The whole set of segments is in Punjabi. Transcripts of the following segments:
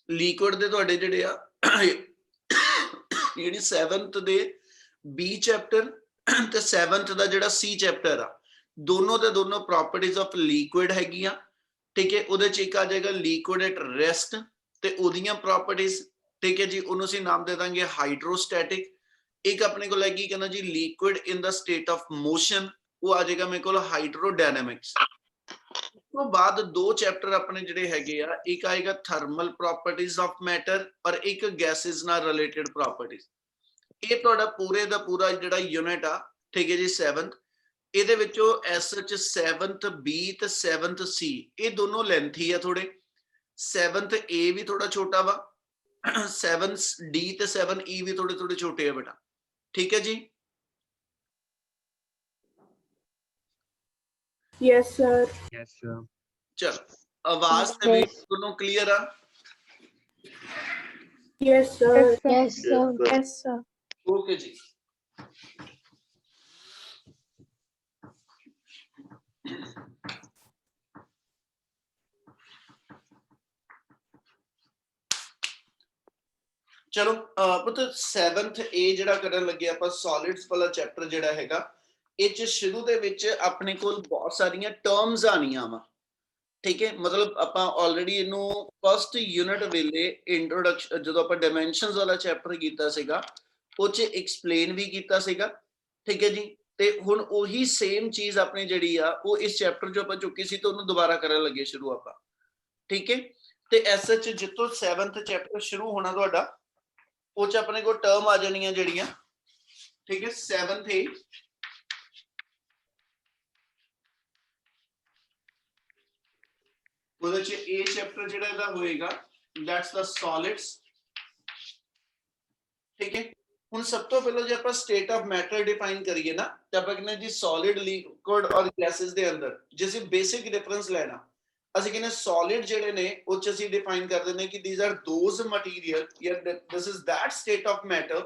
ਲਿਕੁਇਡ ਦੇ ਤੁਹਾਡੇ ਜਿਹੜੇ ਆ ਜਿਹੜੀ 7th ਦੇ ਬੀ ਚੈਪਟਰ ਤੇ 7th ਦਾ ਜਿਹੜਾ ਸੀ ਚੈਪਟਰ ਆ, ਦੋਨੋਂ ਦੇ ਦੋਨੋਂ ਪ੍ਰੋਪਰਟੀਜ਼ ਆਫ ਲਿਕੁਇਡ ਹੈਗੀਆਂ। ਠੀਕ ਹੈ, ਉਹਦੇ ਚ ਇੱਕ ਆ ਜਾਏਗਾ ਲਿਕੁਇਡ ਐਟ ਰੈਸਟ ਤੇ ਉਹਦੀਆਂ ਪ੍ਰੋਪਰਟੀਜ਼। ਠੀਕ ਹੈ ਜੀ, ਉਹਨੂੰ ਅਸੀਂ ਨਾਮ ਦੇ ਦਾਂਗੇ ਹਾਈਡਰੋਸਟੈਟਿਕ। ਇੱਕ ਆਪਣੇ ਕੋਲ ਹੈਗੀ ਕਹਿੰਦਾ ਜੀ liquid in the state of motion, ਉਹ ਆ ਜਾਏਗਾ ਮੇਰੇ ਕੋਲ ਹਾਈਡਰੋਡਾਇਨਾਮਿਕਸ। ਤੋਂ ਬਾਅਦ ਦੋ ਚੈਪਟਰ ਆਪਣੇ ਜਿਹੜੇ ਹੈਗੇ ਆ, ਇੱਕ ਆਏਗਾ ਥਰਮਲ ਪ੍ਰੋਪਰਟੀਜ਼ ਆਫ ਮੈਟਰ ਔਰ ਇੱਕ ਗੈਸਿਸ ਨਾਲ ਰਿਲੇਟਡ ਪ੍ਰੋਪਰਟੀਜ਼। ਇਹ ਤੁਹਾਡਾ ਪੂਰੇ ਦਾ ਪੂਰਾ ਜਿਹੜਾ ਯੂਨਿਟ ਆ, ਠੀਕ ਹੈ ਜੀ 7th। ਇਹਦੇ ਵਿੱਚੋਂ ਐਸਐਚ 7th ਬੀ ਤੇ 7th ਸੀ ਇਹ ਦੋਨੋਂ ਲੈਂਥੀ ਆ ਥੋੜੇ। 7th ਏ ਵੀ ਥੋੜਾ ਛੋਟਾ ਵਾ, 7th ਡੀ ਤੇ 7 ਈ ਵੀ ਥੋੜੇ ਥੋੜੇ ਛੋਟੇ ਆ ਬੇਟਾ। ਠੀਕ ਹੈ ਜੀ। Yes, sir. Yes, sir. ਚਲ ਆਵਾਜ਼ ਤੇ ਵੀ ਦੋਨੋਂ ਕਲੀਅਰ ਆ? Yes, sir. Yes, sir. Yes, sir. Okay ਜੀ। ਚਲੋ ਪੁੱਤ 7th ਏ ਜਿਹੜਾ ਕਰਨ ਲੱਗੇ ਆਪਾਂ ਸੋਲਿਡਸ ਵਾਲਾ ਚੈਪਟਰ ਜਿਹੜਾ ਹੈਗਾ, ਇਹ ਚ ਸ਼ੁਰੂ ਦੇ ਵਿੱਚ ਆਪਣੇ ਕੋਲ ਬਹੁਤ ਸਾਰੀਆਂ ਟਰਮਸ ਆਣੀਆਂ ਵਾ। ਠੀਕ ਹੈ, ਮਤਲਬ ਆਪਾਂ ਆਲਰੇਡੀ ਇਹਨੂੰ ਫਸਟ ਯੂਨਿਟ ਵੇਲੇ ਇੰਟਰੋਡਕਸ਼ਨ ਜਦੋਂ ਆਪਾਂ ਡਾਇਮੈਂਸ਼ਨਸ ਵਾਲਾ ਚੈਪਟਰ ਕੀਤਾ ਸੀਗਾ, ਉਹ ਚ ਐਕਸਪਲੇਨ ਵੀ ਕੀਤਾ ਸੀਗਾ। ਠੀਕ ਹੈ ਜੀ, ਤੇ ਹੁਣ ਉਹੀ ਸੇਮ ਚੀਜ਼ ਆਪਣੀ ਜਿਹੜੀ ਆ ਉਹ ਇਸ ਚੈਪਟਰ ਚ ਆਪਾਂ ਚੁੱਕੀ ਸੀ ਤੇ ਉਹਨੂੰ ਦੁਬਾਰਾ ਕਰਨ ਲੱਗੇ ਸ਼ੁਰੂ ਆਪਾਂ। ਠੀਕ ਹੈ, ਤੇ ਐਸ ਐਚ ਜਿੱਥੋਂ 7th ਚੈਪਟਰ ਸ਼ੁਰੂ ਹੋਣਾ ਤੁਹਾਡਾ, ਉਹ ਚ ਆਪਣੇ ਕੋਲ ਟਰਮ ਆ ਜਾਣੀਆਂ ਜਿਹੜੀਆਂ। ਠੀਕ ਹੈ, 7th ਏ ਉਹਦੇ ਚ ਏ ਚੈਪਟਰ ਜਿਹੜਾ ਇਹਦਾ ਹੋਏਗਾ ਦੈਟਸ ਦਾ ਸੋਲਿਡਸ। ਠੀਕ ਹੈ, ਹੁਣ ਸਭ ਤੋਂ ਪਹਿਲਾਂ ਜੇ ਆਪਾਂ ਸਟੇਟ ਆਫ ਮੈਟਰ ਡਿਫਾਈਨ ਕਰੀਏ ਨਾ, ਤਾਂ ਆਪਾਂ ਕਹਿੰਦੇ ਜੀ ਸੋਲਿਡ, ਲਿਕੁਇਡ ਔਰ ਗੈਸਸ ਦੇ ਅੰਦਰ ਜੇ ਅਸੀਂ ਬੇਸਿਕ ਡਿਫਰੈਂਸ ਲੈਣਾ, ਅਸੀਂ ਕਹਿੰਦੇ ਸੋਲਿਡ ਜਿਹੜੇ ਨੇ ਉਹ ਚ ਅਸੀਂ ਡਿਫਾਈਨ ਕਰ ਦਿੰਦੇ ਕਿ ਥੀਸ ਆਰ ਦੋਜ਼ ਮਟੀਰੀਅਲ ਜਾਂ this is that state of matter.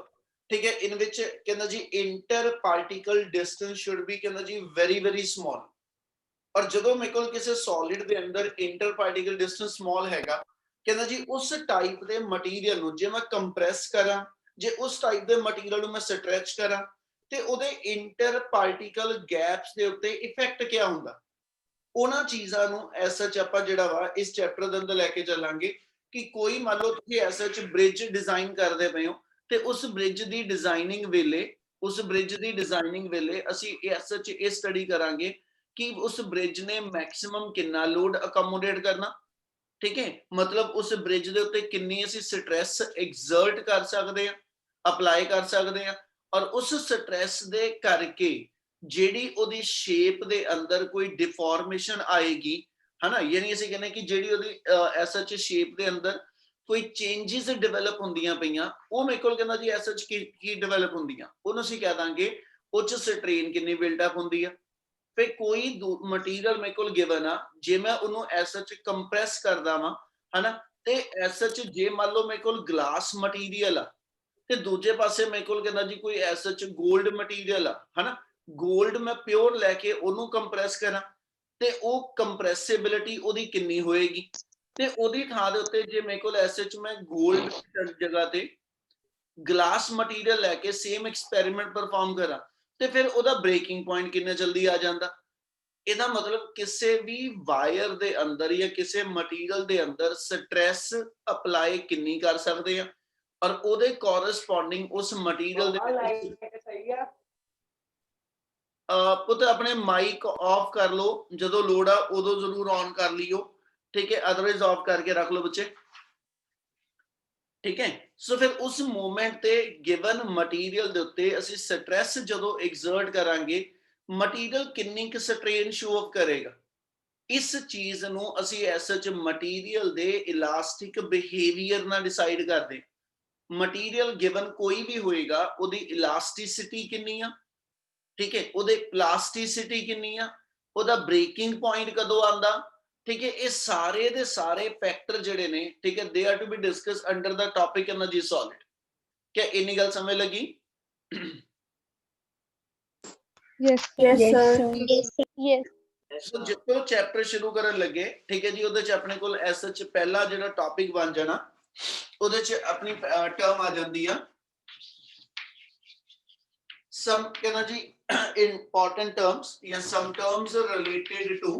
ਠੀਕ ਹੈ, ਇਨ ਵਿਚ ਕਹਿੰਦਾ ਜੀ inter particle distance should be ਕਹਿੰਦਾ ਜੀ ਵੈਰੀ ਵੈਰੀ ਸਮਾਲ। ਔਰ ਜਦੋਂ ਮੇਰੇ ਕੋਲ ਕਿਸੇ ਸੋਲਿਡ ਦੇ ਅੰਦਰ ਇੰਟਰ ਪਾਰਟੀਕਲ ਡਿਸਟੈਂਸ ਸਮਾਲ ਹੈਗਾ, ਕਹਿੰਦਾ ਜੀ ਉਸ ਟਾਈਪ ਦੇ ਮਟੀਰੀਅਲ ਨੂੰ ਜੇ ਮੈਂ ਕੰਪਰੈਸ ਕਰਾਂ, ਜੇ ਉਸ ਟਾਈਪ ਦੇ ਮਟੀਰੀਅਲ ਨੂੰ ਮੈਂ ਸਟ੍ਰੈਚ ਕਰਾਂ, ਤੇ ਉਹਦੇ ਇੰਟਰ ਪਾਰਟੀਕਲ ਗੈਪਸ ਦੇ ਉੱਤੇ ਇਫੈਕਟ ਕੀ ਹੁੰਦਾ, ਉਹਨਾਂ ਚੀਜ਼ਾਂ ਨੂੰ ਐਸ ਐਚ ਆਪਾਂ ਜਿਹੜਾ ਵਾ ਇਸ ਚੈਪਟਰ ਦੇ ਅੰਦਰ ਲੈ ਕੇ ਚੱਲਾਂਗੇ। ਕਿ ਕੋਈ ਮੰਨ ਲਓ ਤੁਸੀਂ ਐਸ ਐਚ ਬ੍ਰਿਜ ਡਿਜ਼ਾਈਨ ਕਰਦੇ ਪਏ ਹੋ, ਤੇ ਉਸ ਬ੍ਰਿਜ ਦੀ ਡਿਜ਼ਾਈਨਿੰਗ ਵੇਲੇ ਅਸੀਂ ਐਸ ਐਚ ਇਹ ਸਟੱਡੀ ਕਰਾਂਗੇ ਕਿ ਉਸ ਬ੍ਰਿਜ ਨੇ ਮੈਕਸਿਮਮ ਕਿੰਨਾ ਲੋਡ ਅਕਮੋਡੇਟ ਕਰਨਾ। ਠੀਕ ਹੈ, ਮਤਲਬ ਉਸ ਬ੍ਰਿਜ ਦੇ ਉੱਤੇ ਕਿੰਨੀ ਅਸੀਂ ਸਟ੍ਰੈਸ ਐਗਜ਼ਰਟ ਕਰ ਸਕਦੇ ਆ, ਅਪਲਾਈ ਕਰ ਸਕਦੇ ਆ, ਔਰ ਉਸ ਸਟ੍ਰੈਸ ਦੇ ਕਰਕੇ ਜਿਹੜੀ ਉਹਦੀ ਸ਼ੇਪ ਦੇ ਅੰਦਰ ਕੋਈ ਡਿਫਾਰਮੇਸ਼ਨ ਆਏਗੀ, ਹਨਾ, ਯਾਨੀ ਅਸੀਂ ਕਹਿੰਦੇ ਕਿ ਜਿਹੜੀ ਉਹਦੀ ਐਸ ਐਚ ਸ਼ੇਪ ਦੇ ਅੰਦਰ ਕੋਈ ਚੇਂਜਸ ਡਿਵੈਲਪ ਹੁੰਦੀਆਂ ਪਈਆਂ, ਉਹ ਮੇਰੇ ਕੋਲ ਕਹਿੰਦਾ ਜੀ ਐਸ ਐਚ ਕੀ ਡਿਵੈਲਪ ਹੁੰਦੀਆਂ, ਉਹਨੂੰ ਅਸੀਂ ਕਹਿ ਦਾਂਗੇ ਉਹ ਚ ਸਟ੍ਰੇਨ ਕਿੰਨੀ ਬਿਲਡ ਅਪ ਹੁੰਦੀ ਆ। ਫਿਰ ਕੋਈ ਮਟੀਰੀਅਲ ਮੇਰੇ ਕੋਲ ਗਿਵਨ ਆ, ਜੇ ਮੈਂ ਉਹਨੂੰ ਐਸ ਐਚ ਕੰਪਰੈਸ ਕਰਦਾ ਵਾਂ, ਹਨਾ, ਤੇ ਐਸ ਐਚ ਜੇ ਮੰਨ ਲਓ ਮੇਰੇ ਕੋਲ ਗਲਾਸ ਮਟੀਰੀਅਲ ਆ, ਤੇ ਦੂਜੇ ਪਾਸੇ ਮੇਰੇ ਕੋਲ ਕਹਿੰਦਾ ਜੀ ਕੋਈ ਐਸ ਐਚ ਗੋਲਡ ਮਟੀਰੀਅਲ ਆ, ਹਨਾ, ਗੋਲਡ ਮੈਂ ਪਿਓਰ ਲੈ ਕੇ ਉਹਨੂੰ ਕੰਪਰੈਸ ਕਰਾਂ, ਤੇ ਉਹ ਕੰਪਰੈਸਿਬਿਲਿਟੀ ਉਹਦੀ ਕਿੰਨੀ ਹੋਏਗੀ। ਤੇ ਉਹਦੀ ਥਾਂ ਦੇ ਉੱਤੇ ਜੇ ਮੇਰੇ ਕੋਲ ਐਸ ਐਚ ਮੈਂ ਗੋਲਡ ਜਗ੍ਹਾ ਤੇ ਗਲਾਸ ਮਟੀਰੀਅਲ ਲੈ ਕੇ ਸੇਮ ਐਕਸਪੈਰੀਮੈਂਟ ਪਰਫਾਰਮ ਕਰਾਂ, ਤੇ ਫਿਰ ਉਹਦਾ ਬ੍ਰੇਕਿੰਗ ਪੁਆਇੰਟ ਕਿੰਨਾ ਜਲਦੀ ਆ ਜਾਂਦਾ। ਇਹਦਾ ਮਤਲਬ ਕਿਸੇ ਵੀ ਵਾਇਰ ਦੇ ਅੰਦਰ ਜਾਂ ਕਿਸੇ ਮਟੀਰੀਅਲ ਦੇ ਅੰਦਰ ਸਟ੍ਰੈਸ ਅਪਲਾਈ ਕਿੰਨੀ ਕਰ ਸਕਦੇ ਆ, ਔਰ ਉਹਦੇ ਕੋਰਸਪੋਂਡਿੰਗ ਉਸ ਮਟੀਰੀਅਲ ਦੇ ਪੁੱਤ ਆਪਣੇ ਮਾਈਕ ਆਫ ਕਰ ਲਓ, ਜਦੋਂ ਲੋੜ ਆ ਉਦੋਂ ਜ਼ਰੂਰ ਔਨ ਕਰ ਲਿਓ। ਠੀਕ ਹੈ, ਅਦਰਵਾਈਜ਼ ਆਫ ਕਰਕੇ ਰੱਖ ਲਓ ਬੱਚੇ। ਠੀਕ ਹੈ, ਸੋ ਫਿਰ ਉਸ ਮੂਵਮੈਂਟ ਤੇ ਗਿਵਨ ਮਟੀਰੀਅਲ ਦੇ ਉੱਤੇ ਅਸੀਂ ਸਟ੍ਰੈਸ ਜਦੋਂ ਐਗਜ਼ਰਟ ਕਰਾਂਗੇ, ਮਟੀਰੀਅਲ ਕਿੰਨੀ ਕੁ ਸਟ੍ਰੇਨ ਸ਼ੋ ਆਫ ਕਰੇਗਾ। ਇਸ ਚੀਜ਼ ਨੂੰ ਅਸੀਂ ਐਸ ਐਚ ਮਟੀਰੀਅਲ ਦੇ ਇਲਾਸਟਿਕ ਬਿਹੇਵੀਅਰ ਨਾਲ ਡਿਸਾਈਡ ਕਰਦੇ। ਮਟੀਰੀਅਲ ਗਿਵਨ ਕੋਈ ਵੀ ਹੋਏਗਾ, ਉਹਦੀ ਇਲਾਸਟਿਸਿਟੀ ਕਿੰਨੀ ਆ, ਠੀਕ ਹੈ, ਉਹਦੇ ਪਲਾਸਟਿਸਿਟੀ ਕਿੰਨੀ ਆ, ਉਹਦਾ ਬ੍ਰੇਕਿੰਗ ਪੁਆਇੰਟ ਕਦੋਂ ਆਂਦਾ। ਠੀਕ ਹੈ, ਇਹ ਸਾਰੇ ਦੇ ਸਾਰੇ ਫੈਕਟਰ ਜਿਹੜੇ ਨੇ, ਠੀਕ ਹੈ, they are to be discuss under the topic energy solid. क्या इन्नी गल समझ लगी? Yes, Yes, yes, sir. sir. Yes, sir. Yes. ਸੋ ਜਿੱਥੋਂ ਚੈਪਟਰ ਸ਼ੁਰੂ ਕਰਨ ਲੱਗੇ, ਠੀਕ ਹੈ ਜੀ, ਉਹਦੇ ਚ ਆਪਣੇ ਕੋਲ ਐਸ ਐਚ ਪਹਿਲਾ ਜਿਹੜਾ ਟੌਪਿਕ ਬਣ ਜਾਣਾ ਉਹਦੇ ਚ ਆਪਣੀ ਟਰਮ ਆ ਜਾਂਦੀ ਆ some कहना जी important terms या some terms related to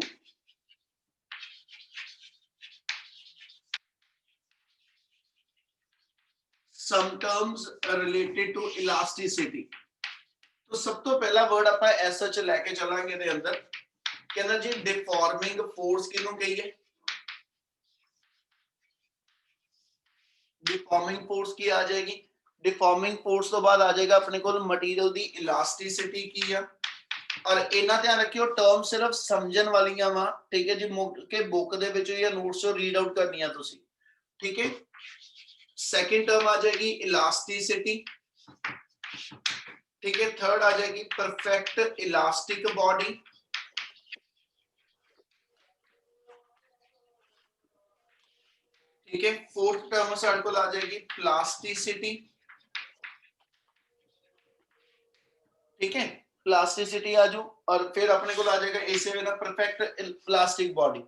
some terms related to elasticity। तो सब तो पहला वर्ड आप ऐसा च लेके चलांगे दे अंदर कहना जी डिफॉर्मिंग फोर्स किन्हों कहिए डिफॉर्मिंग फोर्स की आ जाएगी डिफॉर्मिंग फोर्स तो बाद आ जाएगा अपने को मटीरियल दी इलास्टिसिटी की है और इना ध्यान रखियो टर्म सिर्फ समझन वालियां वा ठीक है जी के बुक दे विच या नोट्स चो रीड आउट करनी है तुसी ठीक है सेकंड टर्म आ जाएगी इलास्टिसिटी ठीक है थर्ड आ जाएगी परफेक्ट इलास्टिक बॉडी ठीक है फोर्थ टर्म सारे को आ जाएगी प्लास्टिसिटी ठीक है प्लास्टिसिटी आ जाओ और फिर अपने को आ जाएगा ऐसे में ना परफेक्ट प्लास्टिक बॉडी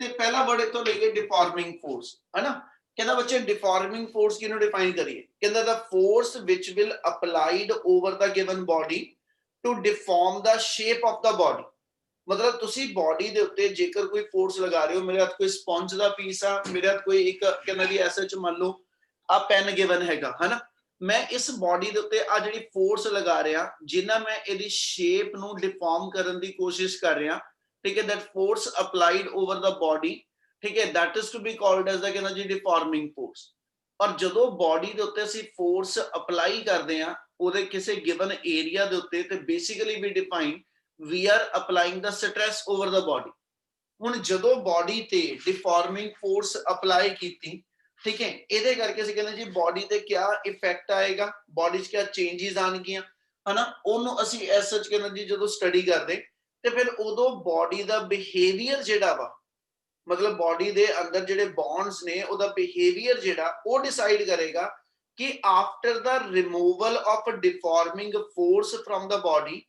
तो पहला वर्ड तो लेंगे डिफॉर्मिंग फोर्स है ना कहना बच्चे डिफॉर्मिंग फोर्स किन्हों डिफाइन करिए कहना the force which will applied over the given body to deform the shape of the body मतलब तुसी बॉडी दे उत्ते जेकर कोई फोर्स लगा रहे हो मेरे हाथ कोई स्पंज दा पीस आ मेरे हाथ कोई एक कहना जी ऐसा च मान लो आ पेन गिवन हैगा है ना मैं इस बॉडी दे उत्ते आ जिहड़ी फोर्स लगा रहा जिन्ना मैं इहदी शेप नु डिफॉर्म करन दी कोशिश कर रहा ठीक है that force applied over the body ठीक है that is to be called as the कहना जी डिफॉर्मिंग फोर्स और जदों बॉडी दे उत्ते ਅਸੀਂ फोर्स अप्लाई करदे आ ਉਹਦੇ ਕਿਸੇ ਗਿਵਨ ਏਰੀਆ ਦੇ ਉੱਤੇ ਤੇ basically we define we are applying the stress over the body ਹੁਣ ਜਦੋਂ ਬੋਡੀ ਤੇ ਡਿਫਾਰਮਿੰਗ ਫੋਰਸ ਅਪਲਾਈ ਕੀਤੀ ਠੀਕ ਹੈ ਇਹਦੇ ਕਰਕੇ ਅਸੀਂ ਕਹਿੰਦੇ ਜੀ ਬੋਡੀ ਤੇ ਕੀ ਇਫੈਕਟ ਆਏਗਾ ਬੋਡੀ 'ਚ ਕੀ ਚੇਂਜਸ ਆਣਗੀਆਂ ਹਨਾ ਉਹਨੂੰ ਅਸੀਂ ਐਸ ਸੱਚ ਕਹਿੰਦੇ ਜੀ ਜਦੋਂ ਸਟੱਡੀ ਕਰਦੇ ਤੇ ਫਿਰ ਉਦੋਂ ਬੋਡੀ ਦਾ ਬਿਹੇਵੀਅਰ ਜਿਹੜਾ ਵਾ ਮਤਲਬ ਬੋਡੀ ਦੇ ਅੰਦਰ ਜਿਹੜੇ ਬੌਂਡਸ ਨੇ ਉਹਦਾ ਬਿਹੇਵੀਅਰ ਜਿਹੜਾ ਉਹ ਡਿਸਾਈਡ ਕਰੇਗਾ ਕਿ after the removal of deforming force from the body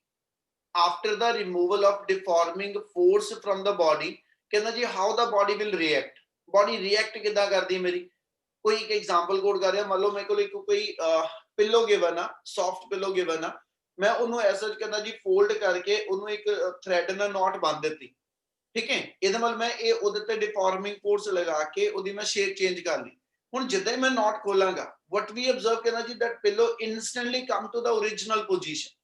after the removal of deforming force from the body कहना जी how the body will react body react किदा करदी है मेरी कोई एक एग्जांपल कोड कर रहा मान लो मेरे को एक कोई पिलो गिवन आ सॉफ्ट पिलो गिवन आ मैं ਉਹਨੂੰ ਐਸਾ ਕਹਿੰਦਾ ਜੀ ਫੋਲਡ ਕਰਕੇ ਉਹਨੂੰ ਇੱਕ ਥ੍ਰੈਡ ਨਾਲ ਨੋਟ ਬੰਨ ਦਿੱਤੀ ਠੀਕ ਹੈ ਇਹਦੇ ਨਾਲ ਮੈਂ ਇਹ ਉਹਦੇ ਤੇ ਡਿਫਾਰਮਿੰਗ ਫੋਰਸ ਲਗਾ ਕੇ ਉਹਦੀ ਮੈਂ ਸ਼ੇਪ ਚੇਂਜ ਕਰ ਲਈ ਹੁਣ ਜਿੱਦਾਂ ਹੀ ਮੈਂ ਨੋਟ ਖੋਲਾਂਗਾ what we observe कहना जी that pillow instantly come to the original position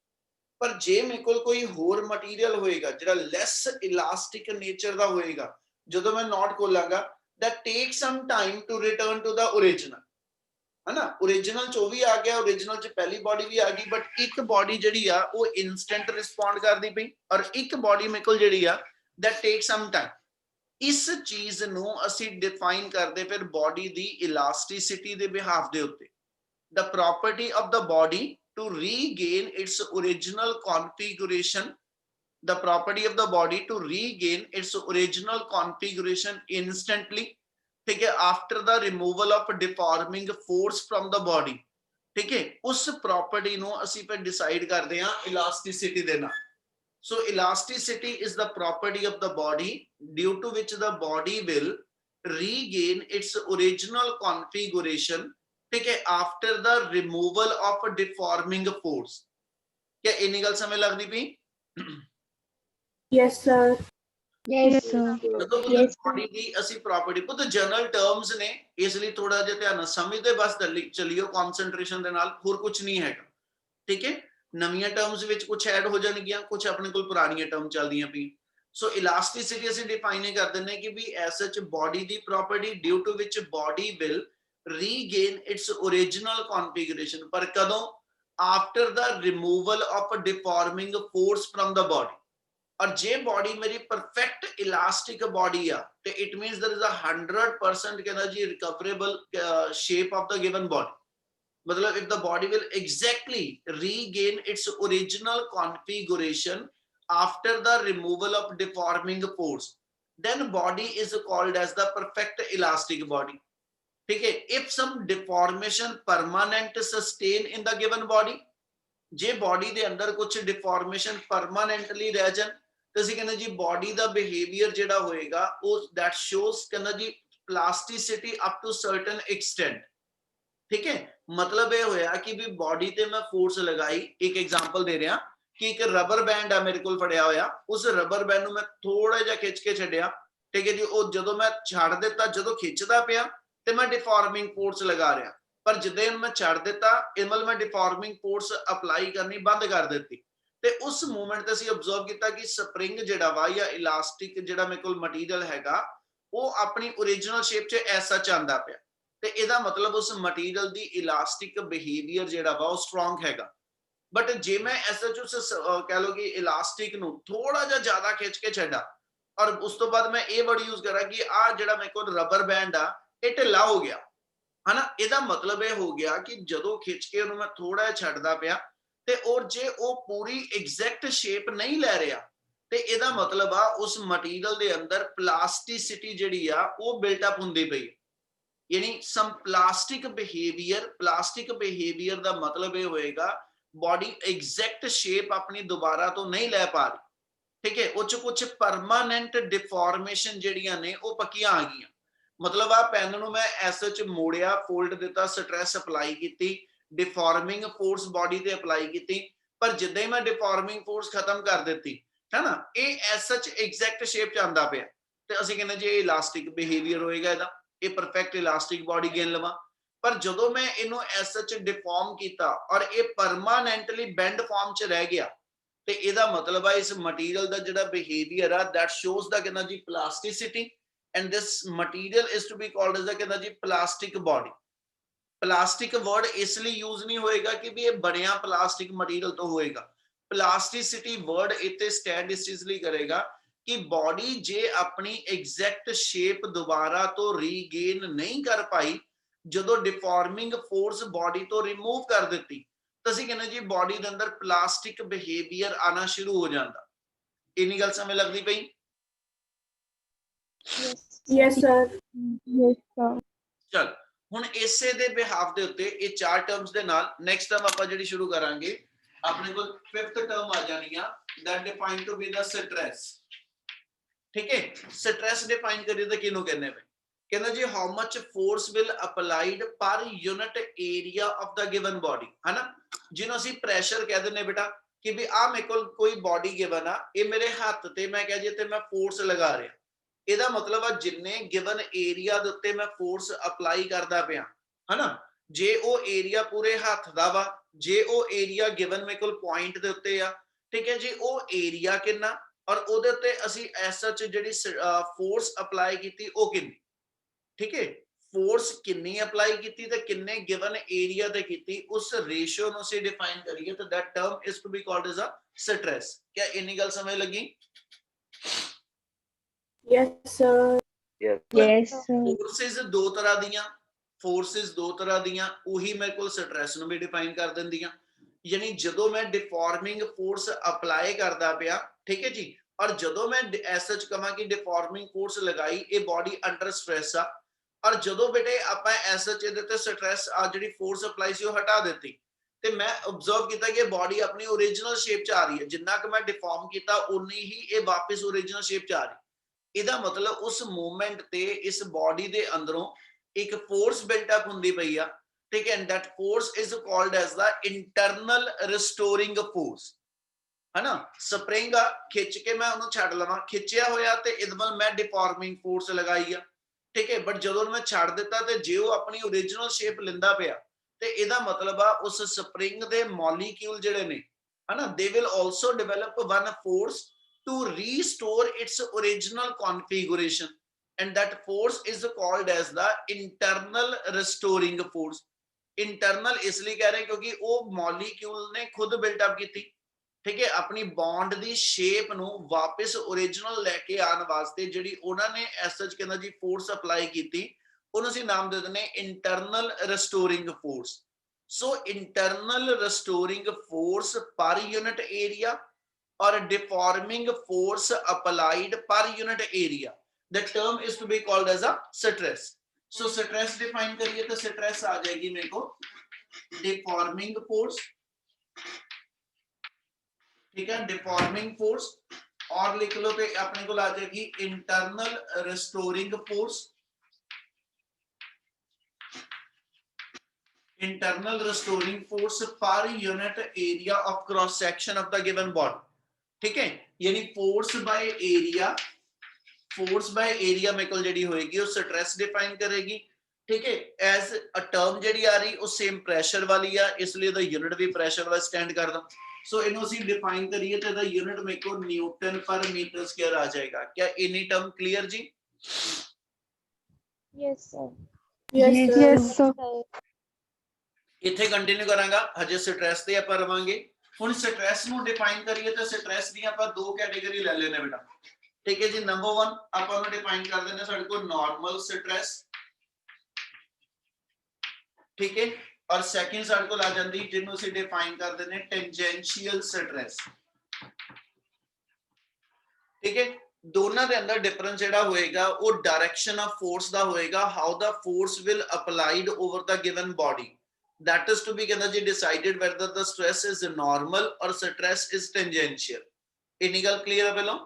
पर जे मेरे को कोई होर मटीरियल होएगा जिहड़ा लैस इलास्टिक नेचर दा होएगा जदों मैं नॉट खोलांगा that take some time to return to the original है ना ओरिजिनल चो भी आ गया ओरिजिनल च पहली बॉडी भी आ गई बट एक बॉडी जिहड़ी आ वो इंस्टेंट रिस्पोंड करदी पई और एक बॉडी मेरे को जिहड़ी आ दैट टेक सम टाइम इस चीज नूं असीं डिफाइन करदे फिर बॉडी दी इलास्टिसिटी दे बिहाफ दे उत्ते the property of the body to regain its original configuration the property of the body to regain its original configuration instantly ठीक है after the removal of deforming force from the body ठीक है उस property ਨੂੰ ਅਸੀਂ ਫਿਰ decide ਕਰਦੇ ਹਾਂ elasticity ਦੇ ਨਾਲ so elasticity is the property of the body due to which the body will regain its original configuration ठीक है after the removal of deforming force क्या इन्नी गल समझ लगदी पई Yes, sir. Yes, sir. ਜਦੋਂ ਬੋਡੀ ਦੀ ਅਸੀਂ ਪ੍ਰੋਪਰਟੀ ਪੁੱਤ ਜਨਰਲ ਟਰਮਸ ਨੇ ਇਸ ਲਈ ਥੋੜਾ ਜਿਹਾ ਧਿਆਨ ਨਾਲ ਸਮਝਦੇ ਬਸ ਚੱਲਿਓ ਕਨਸੈਂਟਰੇਸ਼ਨ ਦੇ ਨਾਲ ਹੋਰ ਕੁਝ ਨਹੀਂ ਹੈਗਾ ਠੀਕ ਹੈ ਨਵੀਆਂ ਟਰਮਸ ਵਿੱਚ ਕੁਝ ਐਡ ਹੋ ਜਾਣਗੀਆਂ ਕੁਝ ਆਪਣੇ ਕੋਲ ਪੁਰਾਣੀਆਂ ਟਰਮ ਚੱਲਦੀਆਂ ਪਈ ਸੋ ਇਲਾਸਟਿਸਿਟੀ ਅਸੀਂ ਡਿਫਾਈਨ ਕਰ ਦਿੰਦੇ ਕਿ ਵੀ ਐਸ ਸੱਚ ਬੋਡੀ ਦੀ property due to which body will regain its original configuration पर कदों after the removal of a deforming force from the body और जे body मेरी perfect elastic body आ तो it means there is a 100% कहना जी recoverable shape of the given body मतलब if the body will exactly regain its original configuration after the removal of deforming force then body is called as the perfect elastic body ठीक है if some deformation permanent sustain in the given body J body ਦੇ ਅੰਦਰ ਕੁਝ deformation permanently ਰਹਿ ਜਾਣ ਤੇ ਅਸੀਂ ਕਹਿੰਦੇ ਜੀ body ਦਾ behavior ਜਿਹੜਾ ਹੋਏਗਾ ਉਹ that shows ਕਹਿੰਦਾ ਜੀ plasticity up to certain extent ठीक है। मतलब ये होया कि भी बॉडी ते मैं फोर्स लगाई, एक एग्जांपल दे रहा कि एक रबर बैंड आ मेरे को फड़िया होया, उस रबर बैंड ਨੂੰ मैं थोड़ा जिहा खिंच के छड्डिया, ठीक है जी, ਉਹ ਜਦੋਂ मैं ਛੱਡ ਦਿੱਤਾ, ਜਦੋਂ खिंचदा ਪਿਆ ਤੇ मैं डिफॉर्मिंग फोर्स लगा रहा, पर जिद्दे मैं छੱਡ ਦਿੱਤਾ ਇਹ मतलब मैं डिफॉर्मिंग फोर्स अप्लाई करनी बंद कर ਦਿੱਤੀ ਤੇ उस मूवमेंट ਤੇ ਅਸੀਂ ऑब्जर्व ਕੀਤਾ कि स्प्रिंग ਜਿਹੜਾ ਵਾ ਜਾਂ ਇਲਾਸਟਿਕ ਜਿਹੜਾ ਮੇਰੇ ਕੋਲ ਮਟੀਰੀਅਲ ਹੈਗਾ ਉਹ ਆਪਣੀ ओरिजिनल शेप 'ਚ ਐਸਾ ਆਂਦਾ ਪਿਆ ਤੇ ਇਹਦਾ ਮਤਲਬ ਉਸ ਮਟੀਰੀਅਲ ਦੀ ਇਲਾਸਟਿਕ ਬਿਹੇਵੀਅਰ ਜਿਹੜਾ ਵਾ ਉਹ ਸਟਰੋਂਗ ਹੈਗਾ। बट जे मैं ऐसा जो कह लो कि इलास्टिक नु थोड़ा जा ज्यादा खिंच के छड्डा और उस तो बाद मैं ये वर्ड यूज करा कि आ जेड़ा मेरे को रबर बैंड आ ये ढिला हो गया है ना, ਇਹਦਾ मतलब ये हो गया कि ਜਦੋਂ खिंच के ਉਹਨੂੰ मैं थोड़ा ਜਿਹਾ ਛੱਡਦਾ ਪਿਆ ਤੇ और जे ਉਹ पूरी एग्जैक्ट शेप नहीं ले रहा ਤੇ ਇਹਦਾ मतलब ਆ ਉਸ ਮਟੀਰੀਅਲ ਦੇ ਅੰਦਰ ਪਲਾਸਟਿਸਿਟੀ ਜਿਹੜੀ ਆ ਉਹ ਬਿਲਟ ਅਪ ਹੁੰਦੀ ਪਈ, यानी सम प्लास्टिक बिहेवियर का मतलब ये होएगा बॉडी एग्जैक्ट शेप अपनी दोबारा तो नहीं ले पा रही, ठीक है, उच कुछ परमानेंट डिफॉर्मेशन जड़ियां ने वो पक्कियां आ गई। मतलब आ पेन नु मैं ऐसे च मोड़िया, फोल्ड दिता, स्ट्रेस अप्लाई की, डिफॉर्मिंग फोर्स बॉडी ते अप्लाई की, पर जिद्दां ही मैं डिफॉर्मिंग फोर्स खत्म कर दी है ना, ये ऐसा एग्जैक्ट शेप च आंदा पिया ते असीं कहने जी इलास्टिक बिहेवियर होएगा इहदा, ये परफेक्ट इलास्टिक बॉडी गेन लवा। पर जदों मैं इनू एसच डिफॉर्म किया और ये परमानेंटली बेंड फॉर्म च रह गया ते ਇਹਦਾ मतलब है इस मटीरियल ਦਾ ਜਿਹੜਾ ਬਿਹੇਵੀਅਰ ਆ that shows ਦਾ ਕਹਿੰਦਾ ਜੀ plasticity and this material is to be called as ਦਾ ਕਹਿੰਦਾ ਜੀ plastic body। प्लास्टिक वर्ड इसलिए यूज नहीं होएगा कि भी ये बनया प्लास्टिक मटेरियल तो होएगा, प्लास्टिसिटी वर्ड इतने स्टैंड इस चीज लिए करेगा कि बॉडी जे अपनी एग्जैक्ट शेप दोबारा तो रीगेन नहीं कर पाई, जो डिफॉर्मिंग फोर्स बॉडी तो रिमूव कर दी तो असं कहने जी बॉडी के अंदर प्लास्टिक बिहेवियर आना शुरू हो जाता। इन्नी गल समझ लगती पई? Yes, sir. Yes, sir. चल ਹੁਣ ਇਸੇ ਦੇ ਬਿਹਾਫ ਦੇ ਉੱਤੇ ਇਹ ਚਾਰ ਟਰਮਸ ਦੇ ਨਾਲ ਨੈਕਸਟ ਟਰਮ ਆਪਾਂ ਜਿਹੜੀ ਸ਼ੁਰੂ ਕਰਾਂਗੇ, ਆਪਣੇ ਕੋਲ 5th ਟਰਮ ਆ ਜਾਣੀ ਆ that defined to be the stress। ठीक है, स्ट्रेस डिफाइन करिए तो किनु कहने पे कहना जी how much force will applied per unit area of the given body, है ना, जिन्हों ਅਸੀਂ प्रेशर कह देने बेटा कि भी आ मेरे को कोई बॉडी गिवन आ, ये मेरे हाथ ते मैं कह जी ते मैं फोर्स लगा रहा, ਇਹਦਾ मतलब ਆ ਜਿੰਨੇ ਗਿਵਨ ਏਰੀਆ ਦੇ ਉੱਤੇ ਮੈਂ ਫੋਰਸ ਅਪਲਾਈ ਕਰਦਾ ਪਿਆ ਹਨਾ, ਜੇ ਉਹ ਏਰੀਆ ਪੂਰੇ ਹੱਥ ਦਾ ਵਾ, ਜੇ ਉਹ ਏਰੀਆ ਗਿਵਨ ਮੇਰੇ ਕੋਲ ਪੁਆਇੰਟ ਦੇ ਉੱਤੇ ਆ, ਠੀਕ ਹੈ ਜੀ, ਉਹ ਏਰੀਆ ਕਿੰਨਾ ਔਰ ਉਹਦੇ ਉੱਤੇ ਅਸੀਂ ਐਸਾ ਚ ਜਿਹੜੀ ਫੋਰਸ ਅਪਲਾਈ ਕੀਤੀ ਉਹ ਕਿੰਨੀ, ਠੀਕ ਹੈ, ਫੋਰਸ ਕਿੰਨੀ ਅਪਲਾਈ ਕੀਤੀ ਤੇ ਕਿੰਨੇ ਗਿਵਨ ਏਰੀਆ ਤੇ ਕੀਤੀ, ਉਸ ਰੇਸ਼ੀਓ ਨੂੰ ਅਸੀਂ ਡਿਫਾਈਨ ਕਰੀਏ ਤਾਂ that term is to be called as a stress। क्या ਇੰਨੀ ਗੱਲ ਸਮਝ ਲੱਗੀ? Yes, sir. Yes, sir. Forces दो तरह दियां, फोर्सेस दो तरह दियां ਉਹੀ ਮੇਰੇ ਕੋਲ ਸਟ੍ਰੈਸ ਨੂੰ ਵੀ ਡਿਫਾਈਨ ਕਰ ਦਿੰਦੀਆਂ, ਯਾਨੀ ਜਦੋਂ ਮੈਂ ਡਿਫਾਰਮਿੰਗ ਫੋਰਸ ਅਪਲਾਈ ਕਰਦਾ ਪਿਆ, ਠੀਕ ਹੈ ਜੀ, ਔਰ ਜਦੋਂ ਮੈਂ ਐਸਚ ਕਹਾਂ ਕਿ ਡਿਫਾਰਮਿੰਗ ਫੋਰਸ ਲਗਾਈ ਇਹ ਬਾਡੀ ਅੰਡਰ ਸਟ੍ਰੈਸ ਆ, ਔਰ ਜਦੋਂ ਬੇਟੇ ਆਪਾਂ ਐਸਚ ਇਹਦੇ ਤੇ ਸਟ੍ਰੈਸ ਆ ਜਿਹੜੀ ਫੋਰਸ ਅਪਲਾਈ ਸੀ ਉਹ ਹਟਾ ਦਿੱਤੀ ਤੇ ਮੈਂ ਆਬਜ਼ਰਵ ਕੀਤਾ ਕਿ ਬਾਡੀ ਆਪਣੀ ओरिजिनल ਸ਼ੇਪ ਚ ਆ ਰਹੀ ਹੈ, ਜਿੰਨਾ ਕਿ ਮੈਂ ਡਿਫਾਰਮ ਕੀਤਾ ਉਨੀ ਹੀ ਇਹ ਵਾਪਸ ओरिजिनल ਸ਼ੇਪ ਚ ਆ ਰਹੀ। ਇਹਦਾ मतलब उस मूवमेंट ते इस बॉडी दे अंदरों एक फोर्स बिल्ट अप हुंदी पई आ, ठीक है, and that force is called as the internal restoring force, है ना। स्प्रिंग आ खिंच के मैं ਉਹਨੂੰ ਛੱਡ ਲਵਾਂ, ਖਿੱਚਿਆ ਹੋਇਆ ਤੇ ਇਦਮਲ ਮੈਂ डिफॉर्मिंग फोर्स लगाई आ, ठीक है, बट ਜਦੋਂ ਮੈਂ ਛੱਡ ਦਿੱਤਾ ਤੇ ਜੇ ਉਹ ਆਪਣੀ ओरिजिनल शेप ਲਿੰਦਾ ਪਿਆ ਤੇ ਇਹਦਾ मतलब ਆ ਉਸ ਸਪਰਿੰਗ ਦੇ ਮੋਲੀਕਿਊਲ ਜਿਹੜੇ ਨੇ, है ना, they will also develop one force to restore its original configuration, and that force is called as the internal restoring force। internal इसलिए कह रहे हैं क्योंकि वो मॉलिक्यूल ने खुद बिल्टअप की, ठीक है, अपनी बॉन्ड दी शेप नु वापस ओरिजिनल लेके आने वास्ते जिहड़ी उन्होंने एसएच कहना जी फोर्स अप्लाई की, उन्होंने ਅਸੀਂ नाम दे देने internal restoring force। so internal restoring force per unit area or deforming force applied per unit area, the term is to be called as a stress। so stress define करिए तो stress आ जाएगी मेरे को deforming force, ठीक है, deforming force, और लिख लो तो अपने को आ जाएगी internal restoring force। internal restoring force per unit area of cross section of the given body, ठीक है, यानी force by area मेरे को जेडी होएगी वो स्ट्रेस डिफाइन करेगी, ठीक है, एज अ टर्म जेडी आ रही वो सेम प्रेशर वाली है, इसलिए द यूनिट भी प्रेशर वाला स्टैंड करदा। सो इनो ਅਸੀਂ डिफाइन करिए तो द यूनिट मेरे को न्यूटन पर मीटर स्क्वायर आ जाएगा। क्या इनी टर्म क्लियर जी? Yes, sir. Yes, sir. Yes, sir. ਇੱਥੇ ਕੰਟੀਨਿਊ ਕਰਾਂਗਾ, ਹਜੇ ਸਟ੍ਰੈਸ ਤੇ ਆਪਾਂ ਰਵਾਂਗੇ। ਹੁਣ ਸਟ੍ਰੈਸ ਨੂੰ ਡਿਫਾਈਨ ਕਰੀਏ ਤਾਂ ਸਟ੍ਰੈਸ ਦੀਆਂ ਆਪਾਂ ਦੋ ਕੈਟਾਗਰੀ ਲੈ ਲੈਣੇ ਬੇਟਾ, ठीक है जी। नंबर 1 ਆਪਾਂ ਨੂੰ ਡਿਫਾਈਨ ਕਰ ਦਿੰਦੇ ਸਾਡੇ ਕੋਲ ਨਾਰਮਲ ਸਟ੍ਰੈਸ, ठीक है, और सेकंड ਸਾਡੇ ਕੋਲ ਆ ਜਾਂਦੀ ਜਿਹਨੂੰ ਅਸੀਂ ਡਿਫਾਈਨ ਕਰ ਦਿੰਦੇ ਟੈਂਜੈਂਸ਼ੀਅਲ ਸਟ੍ਰੈਸ, ठीक है। ਦੋਨਾਂ ਦੇ ਅੰਦਰ ਡਿਫਰੈਂਸ ਜਿਹੜਾ ਹੋਏਗਾ ਉਹ ਡਾਇਰੈਕਸ਼ਨ ਆਫ ਫੋਰਸ ਦਾ ਹੋਏਗਾ, how the force will applied over the given body, that is to be ਕਹਿੰਦਾ ਜੀ decided whether the stress is normal or stress is tangential। ਇੰਨੀ ਗੱਲ ਕਲੀਅਰ ਹੈ ਪਹਿਲਾਂ?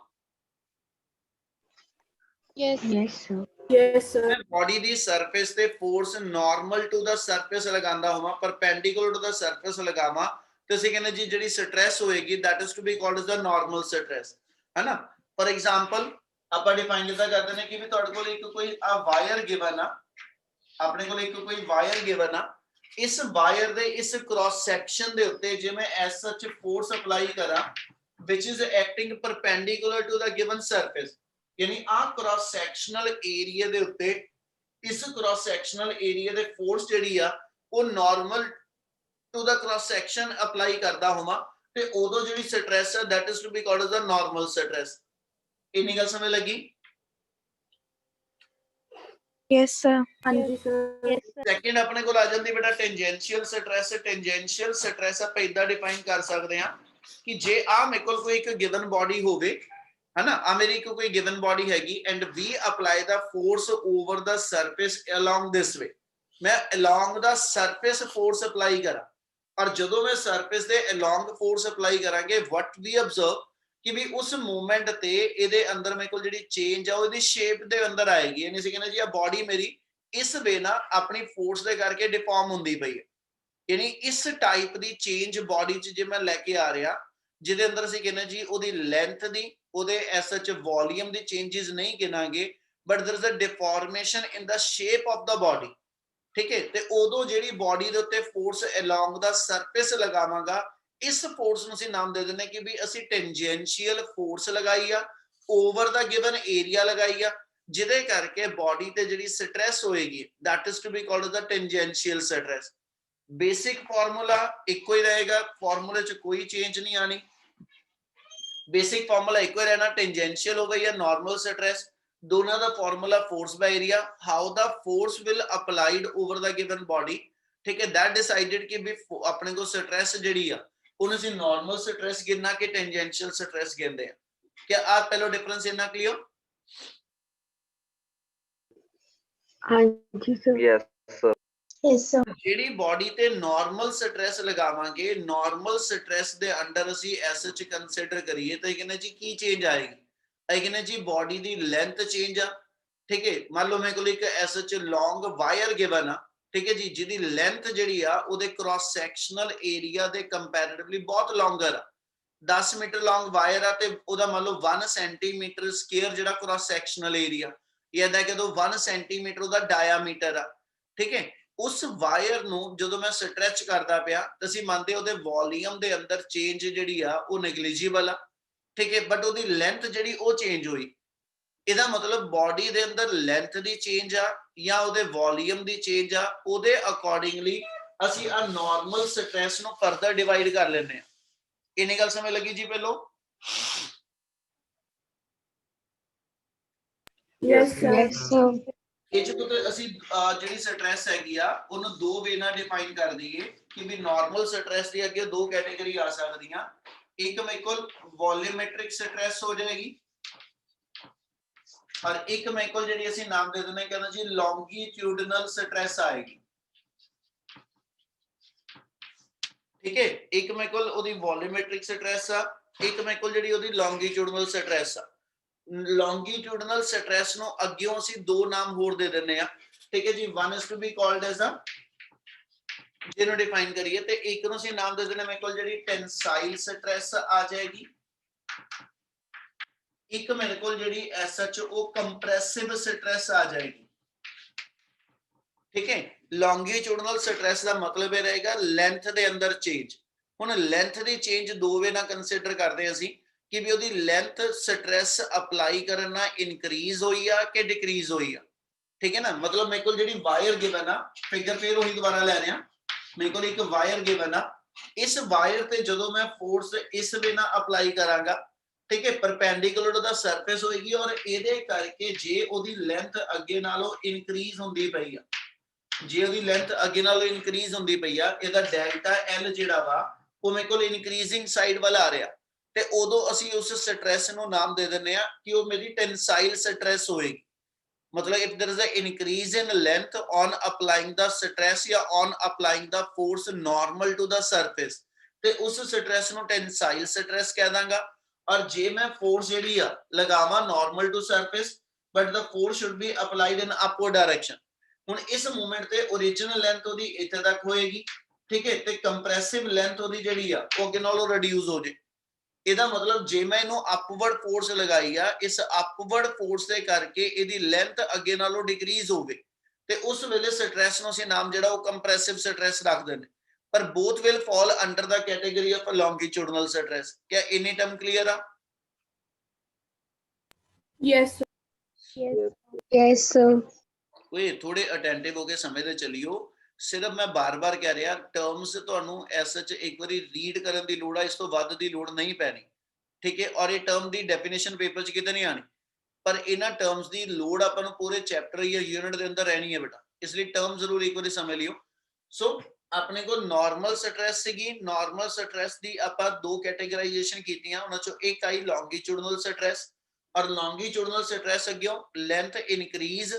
Yes. Yes, sir. Yes, sir. मैं बॉडी दी सरफेस ते force normal to the surface लगांदा होवां, परपेंडिकुलर टू द सरफेस लगावां ते ਅਸੀਂ ਕਹਿੰਦੇ ਜੀ ਜਿਹੜੀ ਸਟ੍ਰੈਸ ਹੋਏਗੀ that is to be called as the normal stress, है ना। फॉर एग्जांपल ਆਪਾਂ ਡਿਫਾਈਨ ਕਿਦਾਂ ਕਰਦੇ ਨੇ ਕਿ ਵੀ ਤੁਹਾਡੇ ਕੋਲ ਇੱਕ ਕੋਈ ਆ ਵਾਇਰ ਗਿਵਨ ਆ, ਆਪਣੇ ਕੋਲ ਇੱਕ ਕੋਈ ਵਾਇਰ ਗਿਵਨ ਆ, ਇਸ ਵਾਇਰ ਦੇ ਇਸ ਕ੍ਰਾਸ ਸੈਕਸ਼ਨ ਦੇ ਉੱਤੇ ਜੇ ਮੈਂ ਐਸ ਸੱਚ ਫੋਰਸ ਅਪਲਾਈ ਕਰਾਂ which is acting perpendicular to the given surface, यानी आ क्रॉस सैक्शनल एरिया दे उत्ते इस क्रॉस सैक्शनल एरिया दे फोर्स जेडी आ वो normal to the cross section apply करदा होवा ते ओदो जेडी स्ट्रेस है that is to be called as the normal stress. इन्नी गल समझ लगी? Yes, sir. हाँ जी sir. Yes, sir. सेकंड अपने को आ जाती बेटा टेंजेंशियल स्ट्रेस। टेंजेंशियल स्ट्रेस आप इदा डिफाइन कर सकते हैं कि जे आ मेरे को कोई एक गिवन बॉडी होवे, है ना, आ मेरी कोई गिवन बॉडी हैगी and we apply the force over the surface along this way, मैं along the surface force apply करा और जदों मैं सरफेस दे अलोंग फोर्स अप्लाई करांगे व्हाट वी ऑब्जर्व कि भी उस मूवमेंट ते ਇਹਦੇ ਅੰਦਰ ਮੇਰੇ ਕੋਲ ਜਿਹੜੀ ਚੇਂਜ ਆ ਉਹ ਇਹਦੀ ਸ਼ੇਪ ਦੇ ਅੰਦਰ ਆਏਗੀ, ਯਾਨੀ ਅਸੀਂ ਕਹਿੰਦੇ ਜੀ ਆ ਬਾਡੀ ਮੇਰੀ ਇਸ ਵੇ ਨਾ ਆਪਣੀ ਫੋਰਸ ਦੇ ਕਰਕੇ ਡਿਫਾਰਮ ਹੁੰਦੀ ਪਈ ਹੈ, ਯਾਨੀ ਇਸ ਟਾਈਪ ਦੀ ਚੇਂਜ ਬਾਡੀ 'ਚ ਜੇ ਮੈਂ ਲੈ ਕੇ ਆ ਰਿਹਾ ਜਿਹਦੇ ਅੰਦਰ ਅਸੀਂ ਕਹਿੰਦੇ ਜੀ ਉਹਦੀ ਲੈਂਥ ਦੀ ਉਹਦੇ ਐਸ ਐਚ ਵੋਲਿਊਮ ਦੀ ਚੇਂजेस ਨਹੀਂ ਗਿਣਾਂਗੇ but there is a deformation in the shape of the body, ठीक है। ਤੇ ਉਦੋਂ ਜਿਹੜੀ ਬਾਡੀ ਦੇ ਉੱਤੇ ਫੋਰਸ ਅਲੋਂਗ ਦਾ ਸਰਫੇਸ ਲਗਾਵਾਂਗਾ ਇਸ ਫੋਰਸ ਨੂੰ ਅਸੀਂ ਨਾਮ ਦੇ ਦਿੰਦੇ ਕਿ ਵੀ ਅਸੀਂ ਟੈਂਜੈਂਸ਼ੀਅਲ ਫੋਰਸ ਲਗਾਈ ਆ ਓਵਰ ਦਾ ਗਿਵਨ ਏਰੀਆ ਲਗਾਈ ਆ ਜਿਹਦੇ ਕਰਕੇ ਬਾਡੀ ਤੇ ਜਿਹੜੀ ਸਟ੍ਰੈਸ ਹੋਏਗੀ that is to be called the tangential stress। Basic formula इको ही रहेगा, फॉर्मूले च कोई चेंज नहीं आनी, बेसिक फॉर्मूला इको ही रहना, टेंजेंशियल हो गई या नॉर्मल स्ट्रेस, दोनों का formula force by area, how the force will applied over the given body, ठीक है, दैट डिसाइडेड कि भी अपने को स्ट्रेस जेडी आ उन्हें सी नॉर्मल स्ट्रेस गिनना कि टेंजेंशियल स्ट्रेस गिनते हैं। क्या आप पहले डिफरेंस इतना क्लियर? हाँ जी sir. Yes, sir. Yes, sir. ਜਿਹੜੀ ਬਾਡੀ ਤੇ ਨਾਰਮਲ ਸਟ੍ਰੈਸ ਲਗਾਵਾਂਗੇ ਨਾਰਮਲ ਸਟ੍ਰੈਸ ਦੇ ਅੰਡਰ ਅਸੀਂ ਐਸ ਚ ਕੰਸੀਡਰ ਕਰੀਏ ਤਾਂ ਇਹ ਕਹਿੰਦੇ ਜੀ ਕੀ ਚੇਂਜ ਆਏਗੀ, ਇਹ ਕਹਿੰਦੇ ਜੀ ਬਾਡੀ ਦੀ ਲੈਂਥ ਚੇਂਜ ਆ, ਠੀਕ ਹੈ। ਮੰਨ ਲਓ ਮੇਰੇ ਕੋਲ ਇੱਕ ਐਸ ਚ ਲੌਂਗ ਵਾਇਰ ਗਿਵਨ ਆ, ਠੀਕ ਹੈ ਜੀ, ਜਿਹਦੀ ਲੈਂਥ ਜਿਹੜੀ ਆ ਉਹਦੇ ਕ੍ਰਾਸ ਸੈਕਸ਼ਨਲ ਏਰੀਆ ਦੇ ਕੰਪੈਰੀਟਿਵਲੀ ਬਹੁਤ ਲੌਂਗਰ ਆ, 10 ਮੀਟਰ ਲੌਂਗ ਵਾਇਰ ਆ ਤੇ ਉਹਦਾ ਮੰਨ ਲਓ 1 ਸੈਂਟੀਮੀਟਰ ਸਕੁਅਰ ਜਿਹੜਾ ਕ੍ਰਾਸ ਸੈਕਸ਼ਨਲ ਏਰੀਆ ਇਹ ਇਦਾਂ ਕਿ 1 ਸੈਂਟੀਮੀਟਰ ਉਹਦਾ ਡਾਇਆਮੀਟਰ ਆ, ਠੀਕ ਹੈ। ਉਸ ਵਾਇਰ ਨੂੰ ਜਦੋਂ ਮੈਂ ਸਟ੍ਰੈਚ ਕਰਦਾ ਪਿਆ ਤਾਂ ਅਸੀਂ ਮੰਨਦੇ ਉਹਦੇ ਵੋਲੀਅਮ ਦੇ ਅੰਦਰ ਚੇਂਜ ਜਿਹੜੀ ਆ ਉਹ ਨੈਗਲੀਜੀਬਲ ਆ, ਠੀਕ ਹੈ, ਬਟ ਉਹਦੀ ਲੈਂਥ ਜਿਹੜੀ ਉਹ ਚੇਂਜ ਹੋਈ, ਇਹਦਾ ਮਤਲਬ ਬਾਡੀ ਦੇ ਅੰਦਰ ਲੈਂਥ ਦੀ ਚੇਂਜ ਆ ਜਾਂ ਉਹਦੇ ਵੋਲੀਅਮ ਦੀ ਚੇਂਜ ਆ, ਉਹਦੇ ਅਕੋਰਡਿੰਗਲੀ ਅਸੀਂ ਆ ਨਾਰਮਲ ਸਟ੍ਰੈਸ ਨੂੰ ਫਰਦਰ ਡਿਵਾਈਡ ਕਰ ਲੈਂਦੇ ਆ। ਇੰਨੀ ਗੱਲ ਸਮਝ ਲੱਗੀ ਜੀ ਪਹਿਲੋਂ? Yes, sir. Yes, sir. ਇਹ ਚ ਤੋਂ ਅਸੀਂ ਜਿਹੜੀ ਸਟ੍ਰੈਸ ਹੈਗੀ ਆ ਉਹਨੂੰ ਦੋ ਵੇ ਨਾਲ ਡਿਫਾਈਨ ਕਰ ਦਈਏ ਕਿ ਵੀ ਨਾਰਮਲ ਸਟ੍ਰੈਸ ਦੀ ਅੱਗੇ ਦੋ ਕੈਟਾਗਰੀ ਆ ਸਕਦੀਆਂ, ਇੱਕ ਮੇਰੇ ਕੋਲ ਵੋਲਿਊਮੈਟ੍ਰਿਕ ਸਟ੍ਰੈਸ ਹੋ ਜਾਏਗੀ और एक मेरे को ਜਿਹੜੀ ਅਸੀਂ ਨਾਮ ਦੇ ਦਿੰਦੇ ਕਹਿੰਦਾ ਜੀ ਲੌਂਗੀਟਿਊਡਨਲ ਸਟ੍ਰੈਸ ਆਏਗੀ, ਠੀਕ ਹੈ। ਇੱਕ ਮੇਰੇ ਕੋਲ ਉਹਦੀ ਵੋਲਿਊਮੈਟ੍ਰਿਕ ਸਟ੍ਰੈਸ ਆ, ਇੱਕ ਮੇਰੇ ਕੋਲ ਜਿਹੜੀ ਉਹਦੀ ਲੌਂਗੀਟਿਊਡਨਲ ਸਟ੍ਰੈਸ ਆ। ਲੌਂਗੀਟਿਊਡਨਲ ਸਟ੍ਰੈਸ ਨੂੰ ਅੱਗਿਓਂ ਅਸੀਂ ਦੋ ਨਾਮ ਹੋਰ ਦੇ ਦਿੰਦੇ ਆ, ਠੀਕ ਹੈ ਜੀ। one is to be called as a ਜਿਹਨੂੰ ਡਿਫਾਈਨ ਕਰੀਏ ਤੇ ਇੱਕ ਨੂੰ ਅਸੀਂ ਨਾਮ ਦੇ ਦਿੰਦੇ ਮੇਰੇ ਕੋਲ ਜਿਹੜੀ ਟੈਂਸਾਈਲ ਸਟ੍ਰੈਸ ਆ ਜਾਏਗੀ, ਇੱਕ ਮੇਰੇ ਕੋਲ ਜਿਹੜੀ ਐਸਐਚ ਉਹ ਕੰਪਰੈਸਿਵ ਸਟ੍ਰੈਸ ਆ ਜਾਏਗੀ। ਠੀਕ ਹੈ, ਲੌਂਗੀਟਿਊਡਨਲ ਸਟ੍ਰੈਸ ਦਾ ਮਤਲਬ ਇਹ ਰਹੇਗਾ ਲੈਂਥ ਦੇ ਅੰਦਰ ਚੇਂਜ। ਹੁਣ ਲੈਂਥ ਦੀ ਚੇਂਜ ਦੋ ਵੇ ਨਾਲ ਕੰਸੀਡਰ ਕਰਦੇ ਹਾਂ ਅਸੀਂ ਕਿ ਵੀ ਉਹਦੀ ਲੈਂਥ ਸਟ੍ਰੈਸ ਅਪਲਾਈ ਕਰਨ ਨਾਲ ਇਨਕਰੀਜ਼ ਹੋਈ ਆ ਕਿ ਡਿਕਰੀਜ਼ ਹੋਈ ਆ। ਠੀਕ ਹੈ ਨਾ, ਮਤਲਬ ਮੇਰੇ ਕੋਲ ਜਿਹੜੀ ਵਾਇਰ ਗਿਵਨ ਆ, ਫਿਗਰ ਫੇਰ ਉਹੀ ਦੁਬਾਰਾ ਲੈ ਰਿਹਾ, ਮੇਰੇ ਕੋਲ ਇੱਕ ਵਾਇਰ ਗਿਵਨ ਆ, ਇਸ ਵਾਇਰ ਤੇ ਜਦੋਂ ਮੈਂ ਫੋਰਸ ਇਸ ਵੇ ਨਾਲ ਅਪਲਾਈ ਕਰਾਂਗਾ, ਠੀਕ ਹੈ, ਪਰਪੈਂਡੀਕੂਲਰ ਉਹਦਾ ਸਰਫੇਸ ਹੋਏਗੀ ਔਰ ਇਹਦੇ ਕਰਕੇ ਜੇ ਉਹਦੀ ਲੈਂਥ ਅੱਗੇ ਨਾਲੋਂ ਇਨਕਰੀਜ਼ ਹੁੰਦੀ ਪਈ ਆ, ਜੇ ਉਹਦੀ ਲੈਂਥ ਅੱਗੇ ਨਾਲੋਂ ਇਨਕਰੀਜ਼ ਹੁੰਦੀ ਪਈ ਆ, ਇਹਦਾ ਡੈਲਟਾ ਐਲ ਜਿਹੜਾ ਵਾ ਉਹ ਮੇਰੇ ਕੋਲ ਇਨਕਰੀਜ਼ਿੰਗ ਸਾਈਡ ਵੱਲ ਆ ਰਿਹਾ, ਤੇ ਉਦੋਂ ਅਸੀਂ ਉਸ ਸਟ੍ਰੈਸ ਨੂੰ ਨਾਮ ਦੇ ਦਿੰਦੇ ਆ ਕਿ ਉਹ ਮੇਰੀ ਟੈਂਸਾਈਲ ਸਟ੍ਰੈਸ ਹੋਏਗੀ। मतलब if there is an increase in length on applying the stress या on applying the force normal to the surface ਤੇ ਉਸ stress ਨੂੰ tensile stress ਕਹਿ ਦਾਂਗਾ। ਔਰ ਜੇ ਮੈਂ force ਜਿਹੜੀ ਆ ਲਗਾਵਾਂ normal to surface but the force should be applied in upward direction, ਹੁਣ ਇਸ ਮੂਵਮੈਂਟ ਤੇ original length ਉਹਦੀ ਇੱਥੇ ਤੱਕ ਹੋਏਗੀ, ਠੀਕ ਹੈ, ਤੇ ਕੰਪਰੈਸਿਵ length ਉਹਦੀ ਜਿਹੜੀ ਆ ਉਹ ਅੱਗੇ ਨਾਲੋਂ ਰਿਡਿਊਸ ਹੋ ਜੇ। ਇਹਦਾ ਮਤਲਬ ਜੇ ਮੈਂ ਇਹਨੂੰ ਅਪਵਰਡ ਫੋਰਸ ਲਗਾਈ ਆ, ਇਸ ਅਪਵਰਡ ਫੋਰਸ ਦੇ ਕਰਕੇ ਇਹਦੀ ਲੈਂਥ ਅੱਗੇ ਨਾਲੋਂ ਡਿਕਰੀਜ਼ ਹੋਵੇ ਤੇ ਉਸ ਵੇਲੇ ਸਟ੍ਰੈਸ ਨੂੰ ਅਸੀਂ ਨਾਮ ਜਿਹੜਾ ਉਹ ਕੰਪਰੈਸਿਵ ਸਟ੍ਰੈਸ ਰੱਖ ਦਿੰਦੇ। ਪਰ both will fall under the category of longitudinal stress। क्या any term clear ਆ? Yes, sir. Yes, sir. ਓਏ ਥੋੜੇ ਅਟੈਂਟਿਵ ਹੋ ਕੇ ਸਮਝਦੇ ਚੱਲਿਓ, ਸਿਰਫ ਮੈਂ ਬਾਰ-ਬਾਰ ਕਹਿ ਰਿਹਾ ਟਰਮਸ ਤੁਹਾਨੂੰ ਐਸਐਚ ਇੱਕ ਵਾਰੀ ਰੀਡ ਕਰਨ ਦੀ ਲੋੜ ਆ, ਇਸ ਤੋਂ ਵੱਧ ਦੀ ਲੋੜ ਨਹੀਂ ਪੈਣੀ। ਠੀਕ ਹੈ, ਔਰ ਇਹ ਟਰਮ ਦੀ ਡੈਫੀਨੇਸ਼ਨ ਪੇਪਰ 'ਚ ਕਿਤੇ ਨਹੀਂ ਆਣੀ, ਪਰ ਇਹਨਾਂ ਟਰਮਸ ਦੀ ਲੋੜ ਆਪਾਂ ਨੂੰ ਪੂਰੇ ਚੈਪਟਰ ਜਾਂ ਯੂਨਿਟ ਦੇ ਅੰਦਰ ਰਹਿਣੀ ਹੈ ਬੇਟਾ, ਇਸ ਲਈ ਟਰਮ ਜ਼ਰੂਰ ਇੱਕ ਵਾਰੀ ਸਮਝ ਲਿਓ। ਸੋ ਆਪਣੇ ਕੋਲ ਨਾਰਮਲ ਸਟ੍ਰੈਸ ਸੀਗੀ, ਨਾਰਮਲ ਸਟ੍ਰੈਸ ਦੀ ਆਪਾਂ ਦੋ ਕੈਟੇਗਰਾਈਜੇਸ਼ਨ ਕੀਤੀਆਂ, ਉਹਨਾਂ ਚੋਂ ਇੱਕ ਆਈ ਲੌਂਗੀਟਿਊਡਨਲ ਸਟ੍ਰੈਸ, ਔਰ ਲੌਂਗੀਟਿਊਡਨਲ ਸਟ੍ਰੈਸ ਅੱਗਿਓਂ ਲੈਂਥ ਇਨਕਰੀਜ਼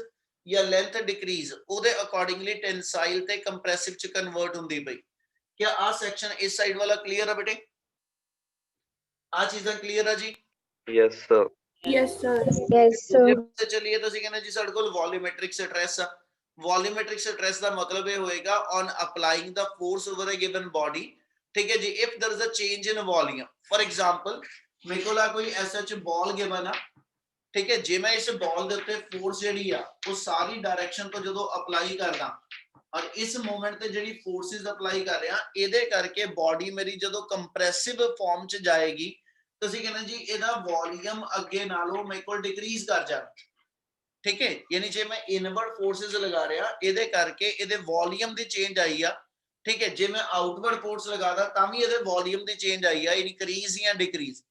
ਜਾਂ ਲੈਂਥ ਡਿਕਰੀਜ਼ ਉਹਦੇ ਅਕੋਰਡਿੰਗਲੀ ਟੈਂਸਾਈਲ ਤੇ ਕੰਪਰੈਸਿਵ ਚ ਕਨਵਰਟ ਹੁੰਦੀ ਪਈ। क्या आ सेक्शन इस साइड वाला क्लियर है बेटे? आ चीजें क्लियर है जी? Yes sir. Yes, sir. Yes, sir. चलिए तो ਅਸੀਂ ਕਹਿੰਦੇ ਜੀ ਸਾਡੇ ਕੋਲ ਵੋਲੂਮੈਟ੍ਰਿਕ ਸਟ੍ਰੈਸ ਆ। ਵੋਲੂਮੈਟ੍ਰਿਕ ਸਟ੍ਰੈਸ ਦਾ ਮਤਲਬ ਇਹ ਹੋਏਗਾ on applying the force over a given body. ਠੀਕ ਹੈ ਜੀ, if there is a change in volume, for example ਮੇਰੇ ਕੋਲ ਆ ਕੋਈ ਐਸਐਚ ਬਾਲ ਗਿਵਨ ਆ, ਠੀਕ ਹੈ, ਜੇ ਮੈਂ ਇਸ ਬਾਲ ਦੇ ਉੱਤੇ ਫੋਰਸ ਜਿਹੜੀ ਆ ਉਹ ਸਾਰੀ ਡਾਇਰੈਕਸ਼ਨ ਤੋਂ ਜਦੋਂ ਅਪਲਾਈ ਕਰਦਾ ਔਰ ਇਸ ਮੂਵਮੈਂਟ ਤੇ ਜਿਹੜੀ ਫੋਰਸਿਸ ਅਪਲਾਈ ਕਰ ਰਿਹਾ, ਇਹਦੇ ਕਰਕੇ ਬਾਡੀ ਮੇਰੀ ਜਦੋਂ ਕੰਪਰੈਸਿਵ ਫਾਰਮ ਚ ਜਾਏਗੀ, ਤੁਸੀਂ ਕਹਿੰਦੇ ਜੀ ਇਹਦਾ ਵੋਲੀਅਮ ਅੱਗੇ ਨਾਲੋਂ ਮੇਰੇ ਕੋਲ ਡਿਕਰੀਜ਼ ਕਰ ਜਾਣਾ। ਠੀਕ ਹੈ, ਯਾਨੀ ਜੇ ਮੈਂ ਇਨਵਰਡ ਫੋਰਸਿਸ ਲਗਾ ਰਿਹਾ ਇਹਦੇ ਕਰਕੇ ਇਹਦੇ ਵੋਲੀਅਮ ਦੀ ਚੇਂਜ ਆਈ ਆ। ਠੀਕ ਹੈ, ਜੇ ਮੈਂ ਆਊਟਵਰਡ ਫੋਰਸ ਲਗਾਦਾ ਤਾਂ ਵੀ ਇਹਦੇ ਵੋਲੀਅਮ ਦੀ ਚੇਂਜ ਆਈ ਆ, ਇਨਕਰੀਜ਼ ਜਾਂ ਡਿਕਰੀਜ਼।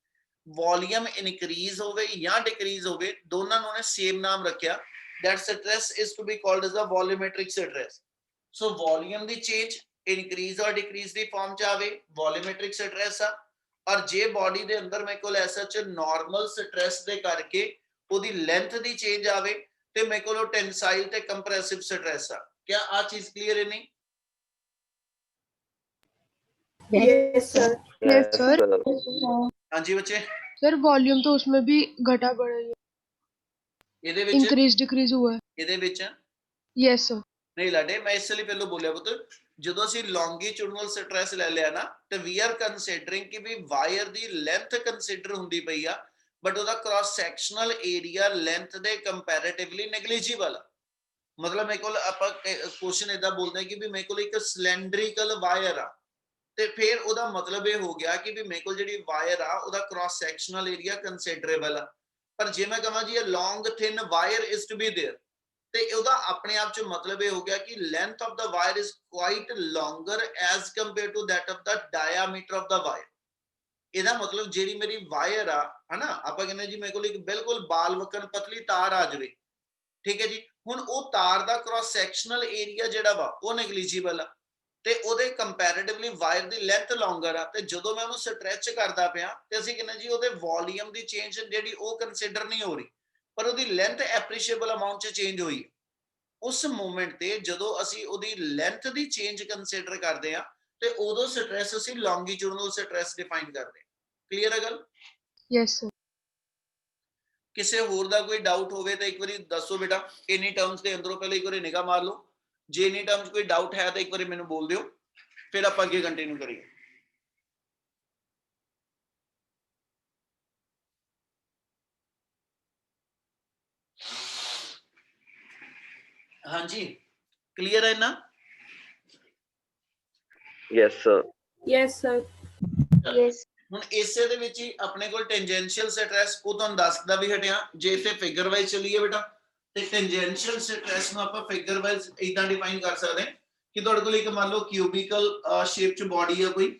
वॉल्यूम इंक्रीज होवे या डिक्रीज होवे, दोनों ने सेम नाम रखा, that stress is to be called as a volumetric stress. So volume दी चेंज इंक्रीज और डिक्रीज दी फॉर्म च आवे, वॉल्यूमेट्रिक स्ट्रेस आ। और जे बॉडी दे अंदर मेरे को ऐसा च नॉर्मल स्ट्रेस दे करके ओदी लेंथ दी चेंज आवे ते मेरे को टेंसाइल ते कंप्रेसिव स्ट्रेस आ। क्या आ चीज क्लियर है? नहीं? Yes, sir. Yes sir. हाँ जी बच्चे, सर वॉल्यूम तो उसमें भी घटा बढ़ा है, ਇਹਦੇ ਵਿੱਚ इंक्रीज डिक्रीज हुआ है। ਇਹਦੇ ਵਿੱਚ यस सर। ਨਹੀਂ ਲਾਡੇ, ਮੈਂ ਇਸ ਲਈ ਪਹਿਲਾਂ ਬੋਲਿਆ ਪੁੱਤ, ਜਦੋਂ ਅਸੀਂ ਲੌਂਗੀਟਿਊਡਨਲ ਸਟ੍ਰੈਸ ਲੈ ਲਿਆ ਨਾ ਤੇ ਵੀ ਆਰ ਕੰਸੀਡਰਿੰਗ ਕਿ ਵੀ ਵਾਇਰ ਦੀ ਲੈਂਥ ਕੰਸੀਡਰ ਹੁੰਦੀ ਪਈ ਆ, ਬਟ ਉਹਦਾ ਕ੍ਰਾਸ ਸੈਕਸ਼ਨਲ ਏਰੀਆ ਲੈਂਥ ਦੇ ਕੰਪੈਰੀਟਿਵਲੀ ਨੈਗਲੀਜੀਬਲ ਆ। ਮਤਲਬ ਮੇਰੇ ਕੋਲ ਆਪਾਂ ਕੁਐਸਚਨ ਇਦਾਂ ਬੋਲਦੇ ਕਿ ਵੀ ਮੇਰੇ ਕੋਲ ਇੱਕ ਸਿਲੈਂਡਰੀਕਲ ਵਾਇਰ ਆ, ਤੇ ਫਿਰ ਉਹਦਾ ਮਤਲਬ ਇਹ ਹੋ ਗਿਆ ਕਿ ਵੀ ਮੇਰੇ ਕੋਲ ਜਿਹੜੀ ਵਾਇਰ ਆ ਉਹਦਾ ਕ੍ਰਾਸ ਸੈਕਸ਼ਨਲ ਏਰੀਆ ਕੰਸੀਡਰੇਬਲ ਆ। ਪਰ ਜੇ ਮੈਂ ਕਹਾਂ ਜੀ ਇਹ long thin wire is to be there, ਤੇ ਉਹਦਾ ਆਪਣੇ ਆਪ ਚ ਮਤਲਬ ਇਹ ਹੋ ਗਿਆ ਕਿ length of the wire is quite longer as compare to that of the diameter of the wire. ਇਹਦਾ ਮਤਲਬ ਜਿਹੜੀ ਮੇਰੀ ਵਾਇਰ ਆ, ਹਨਾ, ਆਪਾਂ ਕਹਿੰਦੇ ਜੀ ਮੇਰੇ ਕੋਲ ਇੱਕ ਬਿਲਕੁਲ ਬਾਲ ਵਕਨ ਪਤਲੀ ਤਾਰ ਆ ਜਾਵੇ, ਠੀਕ ਹੈ ਜੀ, ਹੁਣ ਉਹ ਤਾਰ ਦਾ ਕ੍ਰਾਸ ਸੈਕਸ਼ਨਲ ਏਰੀਆ ਜਿਹੜਾ ਵਾ ਉਹ ਨੈਗਲੀਜੀਬਲ ਆ ਤੇ ਉਹਦੇ ਕੰਪੈਰੀਟਿਵਲੀ ਵਾਇਰ ਦੀ ਲੈਂਥ ਲੌਂਗਰ ਆ, ਤੇ ਜਦੋਂ ਮੈਂ ਉਹਨੂੰ ਸਟ੍ਰੈਚ ਕਰਦਾ ਪਿਆ ਤੇ ਅਸੀਂ ਕਹਿੰਦੇ ਜੀ ਉਹਦੇ ਵੋਲੀਅਮ ਦੀ ਚੇਂਜ ਜਿਹੜੀ ਉਹ ਕੰਸੀਡਰ ਨਹੀਂ ਹੋ ਰਹੀ, ਪਰ ਉਹਦੀ ਲੈਂਥ ਐਪਰੀਸ਼ੀਏਬਲ ਅਮਾਉਂਟ ਚ ਚੇਂਜ ਹੋਈ। ਉਸ ਮੂਮੈਂਟ ਤੇ ਜਦੋਂ ਅਸੀਂ ਉਹਦੀ ਲੈਂਥ ਦੀ ਚੇਂਜ ਕੰਸੀਡਰ ਕਰਦੇ ਆ ਤੇ ਉਦੋਂ ਸਟ੍ਰੈਸ ਅਸੀਂ ਲੌਂਗੀਟਿਊਡਨਲ ਸਟ੍ਰੈਸ ਡਿਫਾਈਨ ਕਰਦੇ। ਕਲੀਅਰ ਹੈ ਗੱਲ? Yes sir. ਕਿਸੇ ਹੋਰ ਦਾ ਕੋਈ ਡਾਊਟ ਹੋਵੇ ਤਾਂ ਇੱਕ ਵਾਰੀ ਦੱਸੋ ਬੇਟਾ, ਇਨੀ ਟਰਮਸ ਦੇ ਅੰਦਰੋਂ ਪਹਿਲੇ ਇੱਕ ਵਾਰੀ ਨਿਗਾਹ ਮਾਰ ਲਓ, ਜੇ ਇਨੀ ਟਰਮਸ ਕੋਈ ਡਾਊਟ ਹੈ ਤਾਂ ਇੱਕ ਵਾਰੀ ਮੈਨੂੰ ਬੋਲ ਦਿਓ। फिर आप अगे कंटिन्यू करिए। हाँ जी, क्लियर है ना? Yes, sir. Yes, sir. Yes. ਹੁਣ ਇਸੇ ਦੇ ਵਿੱਚ ਹੀ ਆਪਣੇ ਕੋਲ ਟੈਂਜੈਂਸ਼ੀਅਲ ਸਟ੍ਰੈਸ ਉਹ ਤੁਹਾਨੂੰ ਦੱਸਦਾ ਵੀ ਹਟਿਆ। ਜੇ ਇਥੇ ਫਿਗਰ ਵਾਈਜ਼ ਚੱਲੀਏ ਬੇਟਾ ਤੇ ਟੈਂਜੈਂਸ਼ੀਅਲ ਸਟ੍ਰੈਸ ਨੂੰ ਆਪਾਂ ਫਿਗਰ ਵਾਈਜ਼ ਇਦਾਂ ਡਿਫਾਈਨ ਕਰ ਸਕਦੇ ਹਾਂ ਕਿ ਤੁਹਾਡੇ ਕੋਲ ਇੱਕ ਮੰਨ ਲਓ ਕਿਊਬਿਕਲ ਸ਼ੇਪ ਚ ਬਾਡੀ ਆ ਕੋਈ,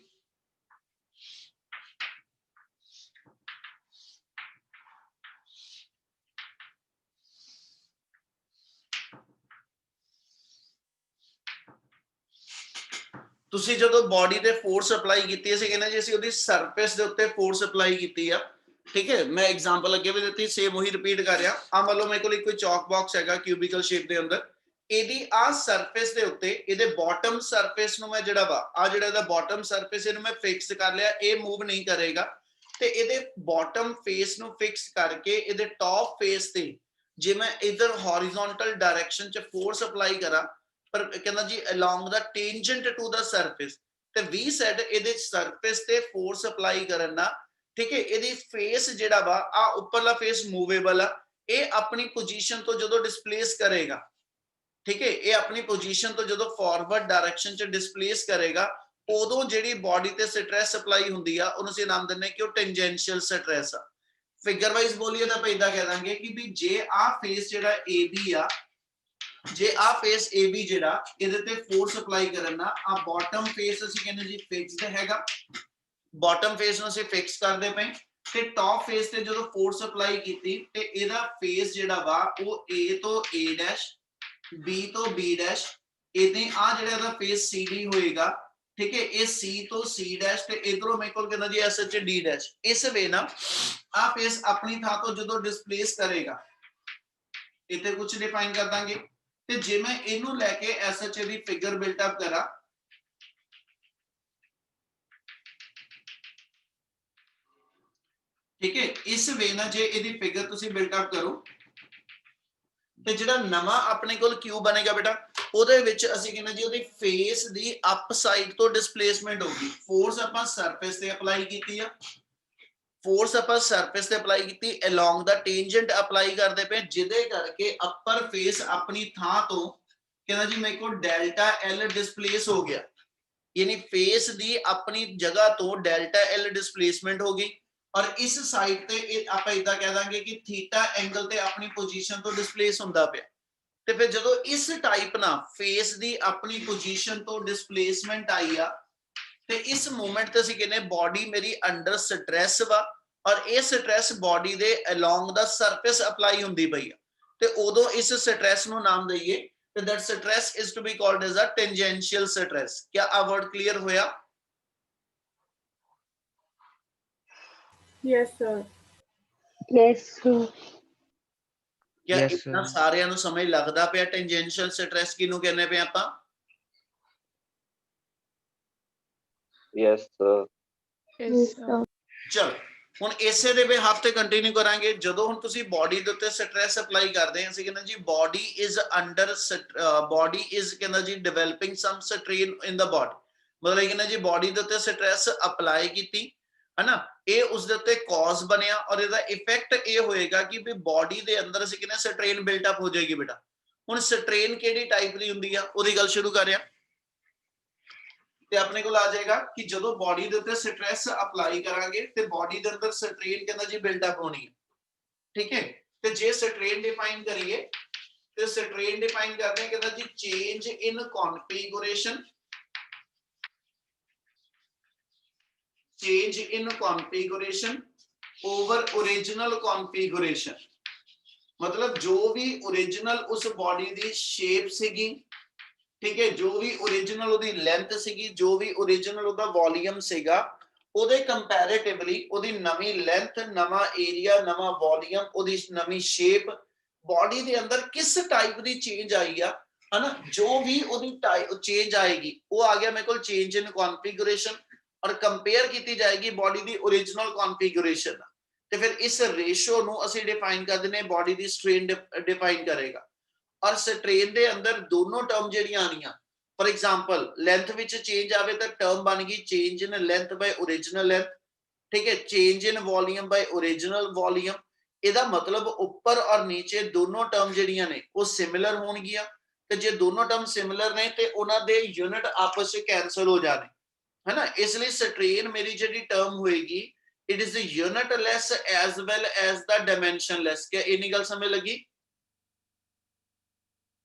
ਤੁਸੀਂ ਜਦੋਂ ਬਾਡੀ ਤੇ ਫੋਰਸ ਅਪਲਾਈ ਕੀਤੀ ਅਸੀਂ ਕਹਿੰਦੇ ਜੀ ਅਸੀਂ ਉਹਦੀ ਸਰਫੇਸ ਦੇ ਉੱਤੇ ਫੋਰਸ ਅਪਲਾਈ ਕੀਤੀ ਆ। ਠੀਕ ਹੈ, ਮੈਂ ਐਗਜ਼ਾਮਪਲ ਅੱਗੇ ਵੀ ਦਿੱਤੀ, ਸੇਮ ਉਹੀ ਰਿਪੀਟ ਕਰ ਰਿਹਾ। ਆ ਮੰਨ ਲਓ ਮੇਰੇ ਕੋਲ ਇੱਕ ਕੋਈ ਚੌਕ ਬਾਕਸ ਹੈਗਾ ਕਿਊਬਿਕਲ ਸ਼ੇਪ ਦੇ ਅੰਦਰ, ਇਹਦੀ ਆ ਸਰਫੇਸ ਦੇ ਉੱਤੇ ਇਹਦੇ ਬਾਟਮ ਸਰਫੇਸ ਨੂੰ ਮੈਂ ਜਿਹੜਾ ਵਾ ਆ ਜਿਹੜਾ ਇਹਦਾ ਬਾਟਮ ਸਰਫੇਸ ਇਹਨੂੰ ਮੈਂ ਫਿਕਸ ਕਰ ਲਿਆ, ਇਹ ਮੂਵ ਨਹੀਂ ਕਰੇਗਾ। ਤੇ ਇਹਦੇ ਬਾਟਮ ਫੇਸ ਨੂੰ ਫਿਕਸ ਕਰਕੇ ਇਹਦੇ ਟੌਪ ਫੇਸ ਤੇ ਜੇ ਮੈਂ ਇਧਰ ਹੌਰੀਜ਼ੌਂਟਲ ਡਾਇਰੈਕਸ਼ਨ ਚ ਫੋਰਸ ਅਪਲਾਈ ਕਰਾਂ, ਪਰ ਕਹਿੰਦਾ ਜੀ along the tangent to the surface, ਤੇ we said ਇਹਦੇ ਸਰਫੇਸ ਤੇ ਫੋਰਸ ਅਪਲਾਈ ਕਰਨ ਨਾਲ ਠੀਕ ਹੈ ਇਹਦੀ ਫੇਸ ਜਿਹੜਾ ਵਾ ਆ ਉੱਪਰਲਾ ਫੇਸ ਮੂਵੇਬਲ ਆ, ਇਹ ਆਪਣੀ ਪੋਜੀਸ਼ਨ ਤੋਂ ਜਦੋਂ ਡਿਸਪਲੇਸ ਕਰੇਗਾ, ਠੀਕ ਹੈ ਇਹ ਆਪਣੀ ਪੋਜੀਸ਼ਨ ਤੋਂ ਜਦੋਂ ਫਾਰਵਰਡ ਡਾਇਰੈਕਸ਼ਨ ਚ ਡਿਸਪਲੇਸ ਕਰੇਗਾ ਉਦੋਂ ਜਿਹੜੀ ਬਾਡੀ ਤੇ ਸਟ੍ਰੈਸ ਅਪਲਾਈ ਹੁੰਦੀ ਆ ਉਹਨੂੰ ਅਸੀਂ ਨਾਮ ਦਿੰਦੇ ਕਿ ਉਹ ਟੈਂਜੈਂਸ਼ੀਅਲ ਸਟ੍ਰੈਸ ਆ। ਫਿਗਰ ਵਾਈਜ਼ ਬੋਲੀਏ ਤਾਂ ਆਪਾਂ ਇਦਾਂ ਕਹਿ ਦਾਂਗੇ ਕਿ ਵੀ ਜੇ ਆ ਫੇਸ ਜਿਹੜਾ AB ਆ, ਜੇ ਆ ਫੇਸ AB ਜਿਹੜਾ ਇਹਦੇ ਤੇ ਫੋਰਸ ਅਪਲਾਈ ਕਰਨ ਨਾਲ ਆ ਬਾਟਮ ਫੇਸ ਅਸੀਂ ਕਹਿੰਦੇ ਜੀ ਫਿਕਸਡ ਹੈਗਾ, ਬਾਟਮ ਫੇਸ ਨੂੰ ਅਸੀਂ ਫਿਕਸ ਕਰਦੇ ਪਏ ਤੇ ਟੌਪ ਫੇਸ ਤੇ ਜਦੋਂ ਫੋਰਸ ਅਪਲਾਈ ਕੀਤੀ ਤੇ ਇਹਦਾ ਫੇਸ ਜਿਹੜਾ ਵਾ ਉਹ A ਤੋਂ A ਡੈਸ਼ B ਤੋਂ B ਡੈਸ਼ ਇਹਦੇ ਆ ਜਿਹੜਾ ਇਹਦਾ ਫੇਸ CD ਹੋਏਗਾ, ਠੀਕ ਹੈ ਇਹ C ਤੋਂ C ਡੈਸ਼ ਤੇ ਇਧਰੋਂ ਮੇਰੇ ਕੋਲ ਕਹਿੰਦਾ ਜੀ SH D ਡੈਸ਼। ਇਸ ਵੇ ਨਾ ਆ ਫੇਸ ਆਪਣੀ ਥਾਂ ਤੋਂ ਜਦੋਂ ਡਿਸਪਲੇਸ ਕਰੇਗਾ ਇੱਥੇ ਕੁਝ ਡਿਫਾਈਨ ਕਰ ਦਾਂਗੇ। ਤੇ ਜੇ ਮੈਂ ਇਹਨੂੰ ਲੈ ਕੇ SH ਦੀ ਫਿਗਰ ਬਿਲਟ ਅਪ ਕਰਾਂ, ਠੀਕ ਹੈ ਇਸ ਵੇ ਨਾਲ ਜੇ ਇਹਦੀ ਫਿਗਰ ਤੁਸੀਂ ਬਿਲਟ ਅਪ ਕਰੋ ਤੇ ਜਿਹੜਾ ਨਵਾਂ ਆਪਣੇ ਕੋਲ ਕਿਊਬ ਬਣੇਗਾ ਬੇਟਾ ਉਹਦੇ ਵਿੱਚ ਅਸੀਂ ਕਹਿੰਦੇ ਜੀ ਉਹਦੀ ਫੇਸ ਦੀ ਅਪ ਸਾਈਡ ਤੋਂ ਡਿਸਪਲੇਸਮੈਂਟ ਹੋਗੀ। ਫੋਰਸ ਆਪਾਂ ਸਰਫੇਸ ਤੇ ਅਪਲਾਈ ਕੀਤੀ ਆ, ਫੋਰਸ ਆਪਾਂ ਸਰਫੇਸ ਤੇ ਅਪਲਾਈ ਕੀਤੀ along ਦਾ ਟੈਂਜੈਂਟ ਅਪਲਾਈ ਕਰਦੇ ਪਏ ਜਿਹਦੇ ਕਰਕੇ ਅਪਰ ਫੇਸ ਆਪਣੀ ਥਾਂ ਤੋਂ ਕਹਿੰਦਾ ਜੀ ਮੇਰੇ ਕੋਲ ਡੈਲਟਾ L ਡਿਸਪਲੇਸ ਹੋ ਗਿਆ, ਯਾਨੀ ਫੇਸ ਦੀ ਆਪਣੀ ਜਗ੍ਹਾ ਤੋਂ ਡੈਲਟਾ L ਡਿਸਪਲੇਸਮੈਂਟ ਹੋ ਗਈ ਔਰ ਇਸ ਸਾਈਡ ਤੇ ਆਪਾਂ ਇਦਾਂ ਕਹਿ ਦਾਂਗੇ ਕਿ ਥੀਟਾ ਐਂਗਲ ਤੇ ਆਪਣੀ ਪੋਜੀਸ਼ਨ ਤੋਂ ਡਿਸਪਲੇਸ ਹੁੰਦਾ ਪਿਆ। ਤੇ ਫਿਰ ਜਦੋਂ ਇਸ ਟਾਈਪ ਨਾਲ ਫੇਸ ਦੀ ਆਪਣੀ ਪੋਜੀਸ਼ਨ ਤੋਂ ਡਿਸਪਲੇਸਮੈਂਟ ਆਈ ਆ ਤੇ ਇਸ ਮੂਮੈਂਟ ਤੇ ਅਸੀਂ ਕਹਿੰਦੇ ਬਾਡੀ ਮੇਰੀ ਅੰਡਰ ਸਟ੍ਰੈਸ ਵਾ ਔਰ ਇਹ ਸਟ੍ਰੈਸ ਬਾਡੀ ਦੇ along ਦਾ ਸਰਫੇਸ ਅਪਲਾਈ ਹੁੰਦੀ ਪਈ ਆ ਤੇ ਉਦੋਂ ਇਸ ਸਟ੍ਰੈਸ ਨੂੰ ਨਾਮ ਦਈਏ ਤੇ that stress is to be called as a tangential stress। क्या आ वर्ड क्लियर होया? Yes, sir. Yes, sir. क्या Yes, इतना sir. सारिਆਂ ਨੂੰ ਸਮਝ ਲੱਗਦਾ ਪਿਆ ਟੈਂਜੈਂਸ਼ੀਅਲ ਸਟ੍ਰੈਸ ਕਿਹਨੂੰ ਕਹਿੰਦੇ ਪਏ ਆਪਾਂ? Yes, sir. Yes, sir. ਚਲ ਹੁਣ ਇਸੇ ਦੇ ਬਿਹਾਫ ਤੇ ਕੰਟੀਨਿਊ ਕਰਾਂਗੇ। ਜਦੋਂ ਹੁਣ ਤੁਸੀਂ ਬਾਡੀ ਦੇ ਉੱਤੇ ਸਟ੍ਰੈਸ ਅਪਲਾਈ ਕਰਦੇ ਹਾਂ ਅਸੀਂ ਕਹਿੰਦੇ ਜੀ body is under body is ਕਹਿੰਦਾ ਜੀ ਡਿਵੈਲਪਿੰਗ ਸਮ ਸਟ੍ਰੇਨ ਇਨ ਦਾ ਬਾਡੀ, ਮਤਲਬ ਇਹ ਕਹਿੰਦਾ ਜੀ ਬਾਡੀ ਦੇ ਉੱਤੇ ਸਟ੍ਰੈਸ ਅਪਲਾਈ ਕੀਤੀ ਹਨਾ, ਇਹ ਉਸ ਦੇ ਉੱਤੇ ਕਾਜ਼ ਬਣਿਆ ਔਰ ਇਹਦਾ ਇਫੈਕਟ ਇਹ ਹੋਏਗਾ ਕਿ ਵੀ ਬਾਡੀ ਦੇ ਅੰਦਰ ਅਸੀਂ ਕਹਿੰਦੇ ਸਟ੍ਰੇਨ ਬਿਲਟ ਅਪ ਹੋ ਜਾਏਗੀ ਬੇਟਾ। ਹੁਣ ਸਟ੍ਰੇਨ ਕਿਹੜੀ ਟਾਈਪ ਦੀ ਹੁੰਦੀ ਆ ਉਹਦੀ ਗੱਲ ਸ਼ੁਰੂ ਕਰ ਰਿਹਾ ਤੇ ਆਪਣੇ ਕੋਲ ਆ ਜਾਏਗਾ ਕਿ ਜਦੋਂ ਬਾਡੀ ਦੇ ਉੱਤੇ ਸਟ੍ਰੈਸ ਅਪਲਾਈ ਕਰਾਂਗੇ ਤੇ ਬਾਡੀ ਦੇ ਅੰਦਰ ਸਟ੍ਰੇਨ ਕਹਿੰਦਾ ਜੀ ਬਿਲਟ ਅਪ ਹੋਣੀ ਹੈ, ਠੀਕ ਹੈ। ਤੇ ਜੇ ਸਟ੍ਰੇਨ ਡਿਫਾਈਨ ਕਰੀਏ ਤੇ ਸਟ੍ਰੇਨ ਡਿਫਾਈਨ ਕਰਦੇ ਹਾਂ ਕਹਿੰਦਾ ਜੀ change in configuration, change in configuration over original configuration, मतलब जो भी ओरिजिनल उस बॉडी दी शेप सीगी, ठीक है, जो भी ओरिजिनल ओदी लेंथ सीगी, जो भी ओरिजिनल ओदा वॉल्यूम सीगा ओदे कंपैरेटिवली ओदी नवी लेंथ, नवा एरिया, नवा वॉल्यूम, ओदी नवी शेप बॉडी दे अंदर किस टाइप दी चेंज आई है ना, जो भी ओदी टाइप चेंज आएगी वो आ गया मेरे को चेंज इन कॉन्फ़िगरेशन और कंपेयर की जाएगी बॉडी दी ओरिजिनल कॉन्फ़िगरेशन। तो फिर इस रेशो नु ਅਸੀਂ डिफाइन कर देने बॉडी दी स्ट्रेन डिफाइन करेगा और स्ट्रेन दे अंदर दोनों टर्म ਜਿਹੜੀਆਂ ਆਣੀਆਂ फॉर एग्जांपल लेंथ विच चेंज आवे तो टर्म बन गई change in length by original length, ठीक है, change in volume by original volume. ਇਹਦਾ मतलब ऊपर और नीचे दोनों टर्म ਜਿਹੜੀਆਂ ਨੇ ਉਹ सिमिलर ਹੋਣਗੀਆਂ ਤੇ ਜੇ ਦੋਨੋਂ ਟਰਮ ਸਿਮਿਲਰ ਨੇ ਤੇ ਉਹਨਾਂ ਦੇ ਯੂਨਿਟ ਆਪਸ ਵਿੱਚ ਕੈਨਸਲ ਹੋ ਜਾਣੇ है ना। इसलिए स्ट्रेन मेरी जी टर्म होएगी it is unitless as well as the dimensionless. क्या इन्नी गल समझ लगी?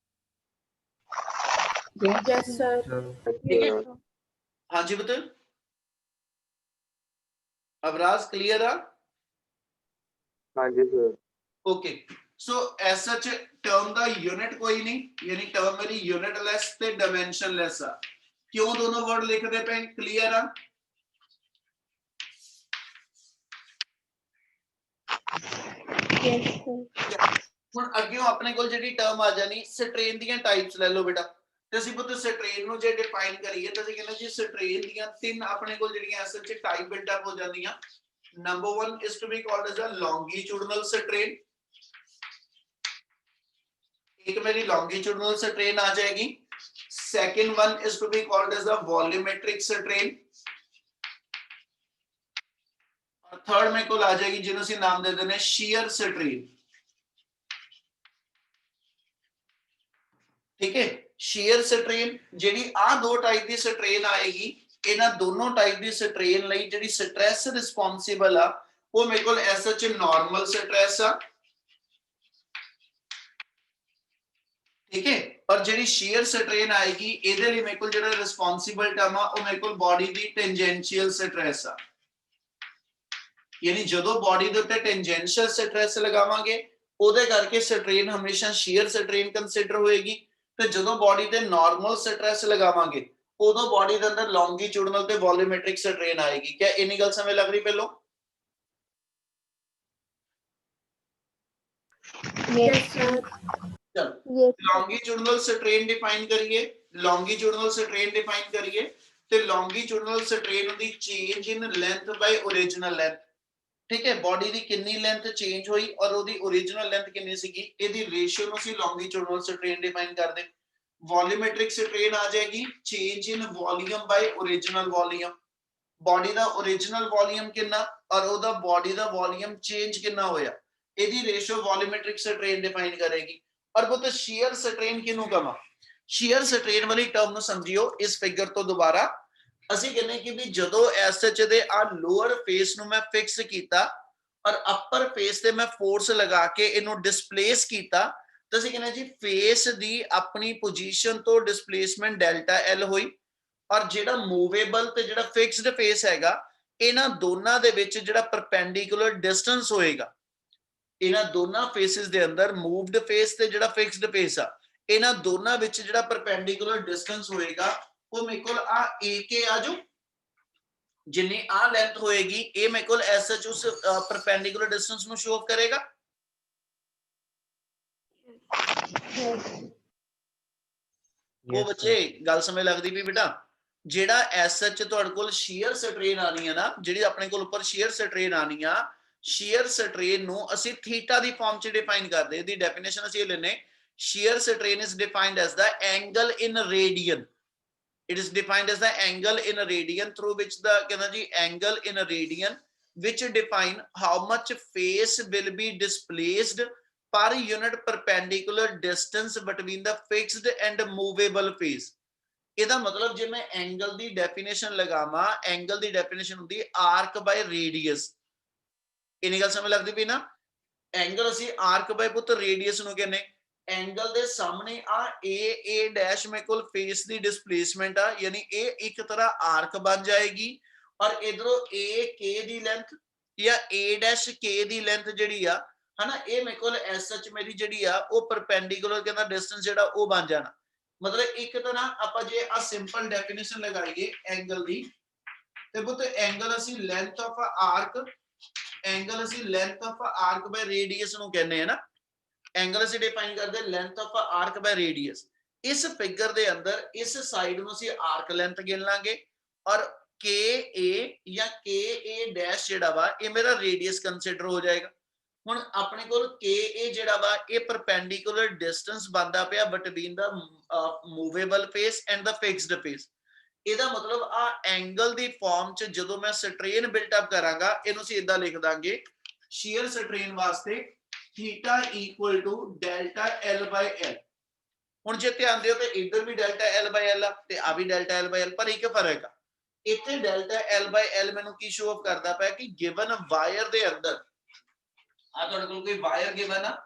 Yes, sir. ठीक है, हाँ जी बता अवराज क्लियर है? हाँ जी सर। Okay so as such term दा यूनिट कोई नहीं, यानी टर्म मेरी यूनिट लेस ते डायमेंशन लेस आ। क्यों दोनों वर्ड लिखते पे? क्लियर है? Yes, sir. ਹੁਣ ਅੱਗੇ ਆਪਣੇ ਕੋਲ ਜਿਹੜੀ ਟਰਮ ਆ ਜਾਣੀ ਸਟ੍ਰੇਨ ਦੀਆਂ ਟਾਈਪਸ ਲੈ ਲਓ ਬੇਟਾ ਤੇ ਅਸੀਂ ਪੁੱਤ ਸਟ੍ਰੇਨ ਨੂੰ ਜੇ ਡਿਫਾਈਨ ਕਰੀਏ ਤਾਂ ਅਸੀਂ ਕਹਿੰਦੇ ਜੀ ਸਟ੍ਰੇਨ ਦੀਆਂ ਤਿੰਨ ਆਪਣੇ ਕੋਲ ਜਿਹੜੀਆਂ ਅਸਲ 'ਚ ਟਾਈਪ ਬਿਲਟ ਅਪ ਹੋ ਜਾਂਦੀਆਂ। Number 1 is to be called as a longitudinal strain, एक मेरी longitudinal strain आ जाएगी। Second one is to be called as a volumetric strain, और थर्ड मेरे को आ जाएगी जिन्हों से नाम दे देने shear strain। ठीक है, shear strain ਜਿਹੜੀ ਆ ਦੋ ਟਾਈਪ ਦੀ ਸਟ੍ਰੇਨ ਆਏਗੀ ਇਹਨਾਂ ਦੋਨੋਂ ਟਾਈਪ ਦੀ ਸਟ੍ਰੇਨ ਲਈ ਜਿਹੜੀ ਸਟ੍ਰੈਸ ਰਿਸਪੌਂਸਿਬਲ ਆ ਉਹ ਮੇਰੇ ਕੋਲ ਐਸਐਚ ਨਾਰਮਲ ਸਟ੍ਰੈਸ ਆ। ठीक है, और ਜਿਹੜੀ shear strain ਆਏਗੀ ਇਹਦੇ ਲਈ ਮੇਰੇ ਕੋਲ ਜਿਹੜਾ ਰਿਸਪੌਂਸਿਬਲ ਟਰਮ ਆ ਉਹ ਮੇਰੇ ਕੋਲ ਬਾਡੀ ਦੀ ਟੈਂਜੈਂਸ਼ੀਅਲ ਸਟ੍ਰੈਸ ਆ। ਯਾਨੀ ਜਦੋਂ ਬਾਡੀ ਦੇ ਉੱਤੇ ਟੈਂਜੈਂਸ਼ੀਅਲ ਸਟ੍ਰੈਸ ਲਗਾਵਾਂਗੇ ਉਹਦੇ ਕਰਕੇ ਸਟ੍ਰੇਨ ਹਮੇਸ਼ਾ shear strain ਕੰਸੀਡਰ ਹੋਏਗੀ ਤੇ ਜਦੋਂ ਬਾਡੀ ਤੇ ਨਾਰਮਲ ਸਟ੍ਰੈਸ ਲਗਾਵਾਂਗੇ ਉਦੋਂ ਬਾਡੀ ਦੇ ਅੰਦਰ ਲੌਂਗੀਟਿਊਡਨਲ ਤੇ ਵੋਲੂਮੈਟ੍ਰਿਕ ਸਟ੍ਰੇਨ ਆਏਗੀ। क्या ਇੰਨੀ ਗੱਲ ਸਮਝ ਲੱਗ ਰਹੀ ਪਹਿਲੋਂ? Yes, sir. चलो Yes. लॉन्गिट्यूडनल स्ट्रेन डिफाइन करिए, लॉन्गिट्यूडनल स्ट्रेन डिफाइन करिए ते longitudinal strain the change in length by original length. ठीक है, बॉडी दी कितनी लेंथ चेंज हुई और ओदी ओरिजिनल लेंथ कितनी सीगी एदी रेशियो नु सी लॉन्गिट्यूडनल स्ट्रेन डिफाइन कर दे। वॉल्यूमेट्रिक स्ट्रेन आ जाएगी change in volume by original volume, body दा ओरिजिनल वॉल्यूम कितना और ओदा बॉडी दा वॉल्यूम चेंज कितना होया एदी रेशियो वॉल्यूमेट्रिक स्ट्रेन डिफाइन करेगी। और वो तो shear strain किनु कमा shear strain वाली टर्म ਨੂੰ ਸਮਝਿਓ ਇਸ ਫਿਗਰ ਤੋਂ ਦੁਬਾਰਾ ਅਸੀਂ ਕਹਿੰਦੇ ਕਿ ਵੀ ਜਦੋਂ ਐਸਐਚ ਦੇ ਆ ਲੋਅਰ ਫੇਸ ਨੂੰ ਮੈਂ ਫਿਕਸ ਕੀਤਾ ਔਰ ਅਪਰ ਫੇਸ ਤੇ ਮੈਂ ਫੋਰਸ ਲਗਾ ਕੇ ਇਹਨੂੰ ਡਿਸਪਲੇਸ ਕੀਤਾ ਤਾਂ ਅਸੀਂ ਕਹਿੰਦੇ ਜੀ ਫੇਸ ਦੀ ਆਪਣੀ ਪੋਜੀਸ਼ਨ ਤੋਂ ਡਿਸਪਲੇਸਮੈਂਟ ਡੈਲਟਾ ਐਲ ਹੋਈ ਔਰ ਜਿਹੜਾ ਮੂਵੇਬਲ ਤੇ ਜਿਹੜਾ ਫਿਕਸਡ ਫੇਸ ਹੈਗਾ ਇਹਨਾਂ ਦੋਨਾਂ ਦੇ ਵਿੱਚ ਜਿਹੜਾ ਪਰਪੈਂਡੀਕੂਲਰ ਡਿਸਟੈਂਸ ਹੋਏਗਾ ਇਹਨਾਂ ਦੋਨਾਂ ਫੇਸਿਸ ਦੇ ਅੰਦਰ ਮੂਵਡ ਫੇਸ ਤੇ ਜਿਹੜਾ ਫਿਕਸਡ ਫੇਸ ਆ ਇਹਨਾਂ ਦੋਨਾਂ ਵਿੱਚ ਜਿਹੜਾ ਪਰਪੈਂਡੀਕੂਲਰ ਡਿਸਟੈਂਸ ਹੋਏਗਾ ਉਹ ਮੇਰੇ ਕੋਲ ਆ AK ਆ ਜੋ ਜਿੰਨੀ ਆ ਲੈਂਥ ਹੋਏਗੀ ਇਹ ਮੇਰੇ ਕੋਲ ਐਸਐਚ ਉਸ ਪਰਪੈਂਡੀਕੂਲਰ ਡਿਸਟੈਂਸ ਨੂੰ ਸ਼ੋ ਆਫ ਕਰੇਗਾ। ਉਹ ਬੱਚੇ ਗੱਲ ਸਮਝ ਲੱਗਦੀ ਵੀ ਬੇਟਾ ਜਿਹੜਾ ਐਸਐਚ ਤੁਹਾਡੇ ਕੋਲ shear strain ਆਣੀ ਹੈ ਨਾ ਜਿਹੜੀ ਆਪਣੇ ਕੋਲ ਉੱਪਰ shear strain ਆਣੀ ਆ shear strain ਨੂੰ ਅਸੀਂ ਥੀਟਾ ਦੀ ਫਾਰਮ ਚ ਡਿਫਾਈਨ ਕਰਦੇ ਇਹਦੀ ਡੈਫੀਨੇਸ਼ਨ ਅਸੀਂ ਇਹ ਲੈਨੇ shear strain is defined as the angle in radian, it is defined as the angle in radian through which the ਕਹਿੰਦਾ ਜੀ angle in radian which define how much face will be displaced per unit perpendicular distance between the fixed and movable face। ਇਹਦਾ ਮਤਲਬ ਜੇ ਮੈਂ ਐਂਗਲ ਦੀ ਡੈਫੀਨੇਸ਼ਨ ਲਗਾਵਾਂ ਐਂਗਲ ਦੀ ਡੈਫੀਨੇਸ਼ਨ ਹੁੰਦੀ ਆਰਕ ਬਾਈ ਰੇਡੀਅਸ। ਇਹਨੀ ਗੱਲ ਸਮਝ ਲੱਗਦੀ ਪਈ ਨਾ ਐਂਗਲ ਅਸੀਂ ਆਰਕ ਬਾਈ ਪੁੱਤ ਰੇਡੀਅਸ ਨੂੰ ਕਹਿੰਦੇ एंगल दे सामने आ ए डैश में कुल फेस दी डिस्प्लेसमेंट आ यानी ए एक तरह आर्क बन जाएगी और इधरों ए के दी लेंथ या ए डैश के दी लेंथ जेडी आ है ना ए मेरे को एस सच मेरी जेडी आ वो परपेंडिकुलर कहंदा डिस्टेंस जेड़ा वो बन जाना। मतलब एक तरह आपां जे आ सिंपल डेफिनेशन लगाइए एंगल दी ते पुत एंगल ਅਸੀਂ लेंथ ऑफ आर्क एंगल ਅਸੀਂ length of arc by radius ਨੂੰ ਕਹਿੰਦੇ हैं ना एंगल ਅਸੀਂ डिफाइन करते length of arc by radius. इस फिगर ਦੇ ਅੰਦਰ ਇਸ ਸਾਈਡ ਨੂੰ ਅਸੀਂ ਆਰਕ ਲੈਂਥ ਗਿਣ ਲਾਂਗੇ ਔਰ KA ਜਾਂ KA ਡੈਸ਼ ਜਿਹੜਾ ਵਾ ਇਹ ਮੇਰਾ ਰੇਡੀਅਸ ਕੰਸੀਡਰ ਹੋ ਜਾਏਗਾ। ਹੁਣ ਆਪਣੇ ਕੋਲ KA ਜਿਹੜਾ ਵਾ ਇਹ ਪਰਪੈਂਡੀਕੂਲਰ ਡਿਸਟੈਂਸ ਬਣਦਾ ਪਿਆ between the movable face and the fixed face. ਇਹਦਾ ਮਤਲਬ ਆ ਐਂਗਲ ਦੀ ਫਾਰਮ ਚ ਜਦੋਂ ਮੈਂ ਸਟ੍ਰੇਨ ਬਿਲਟ ਅਪ ਕਰਾਂਗਾ ਇਹਨੂੰ ਅਸੀਂ ਇਦਾਂ ਲਿਖ ਦਾਂਗੇ ਸ਼ੀਅਰ ਸਟ੍ਰੇਨ ਵਾਸਤੇ theta equal to delta L by L। ਹੁਣ ਜੇ ਧਿਆਨ ਦਿਓ ਤੇ ਇੱਧਰ ਵੀ ਡੈਲਟਾ L ਬਾਈ L ਆ ਤੇ ਆ ਵੀ ਡੈਲਟਾ L ਬਾਈ L, ਪਰ ਇੱਕ ਫਰਕ ਆ ਇੱਥੇ ਡੈਲਟਾ L ਬਾਈ L ਮੈਨੂੰ ਕੀ ਸ਼ੋ ਆਫ ਕਰਦਾ ਪਿਆ ਕਿ ਗਿਵਨ ਵਾਇਰ ਦੇ ਅੰਦਰ ਆ ਤੁਹਾਡੇ ਕੋਲ ਕੋਈ ਵਾਇਰ ਗਿਵਨ ਆ,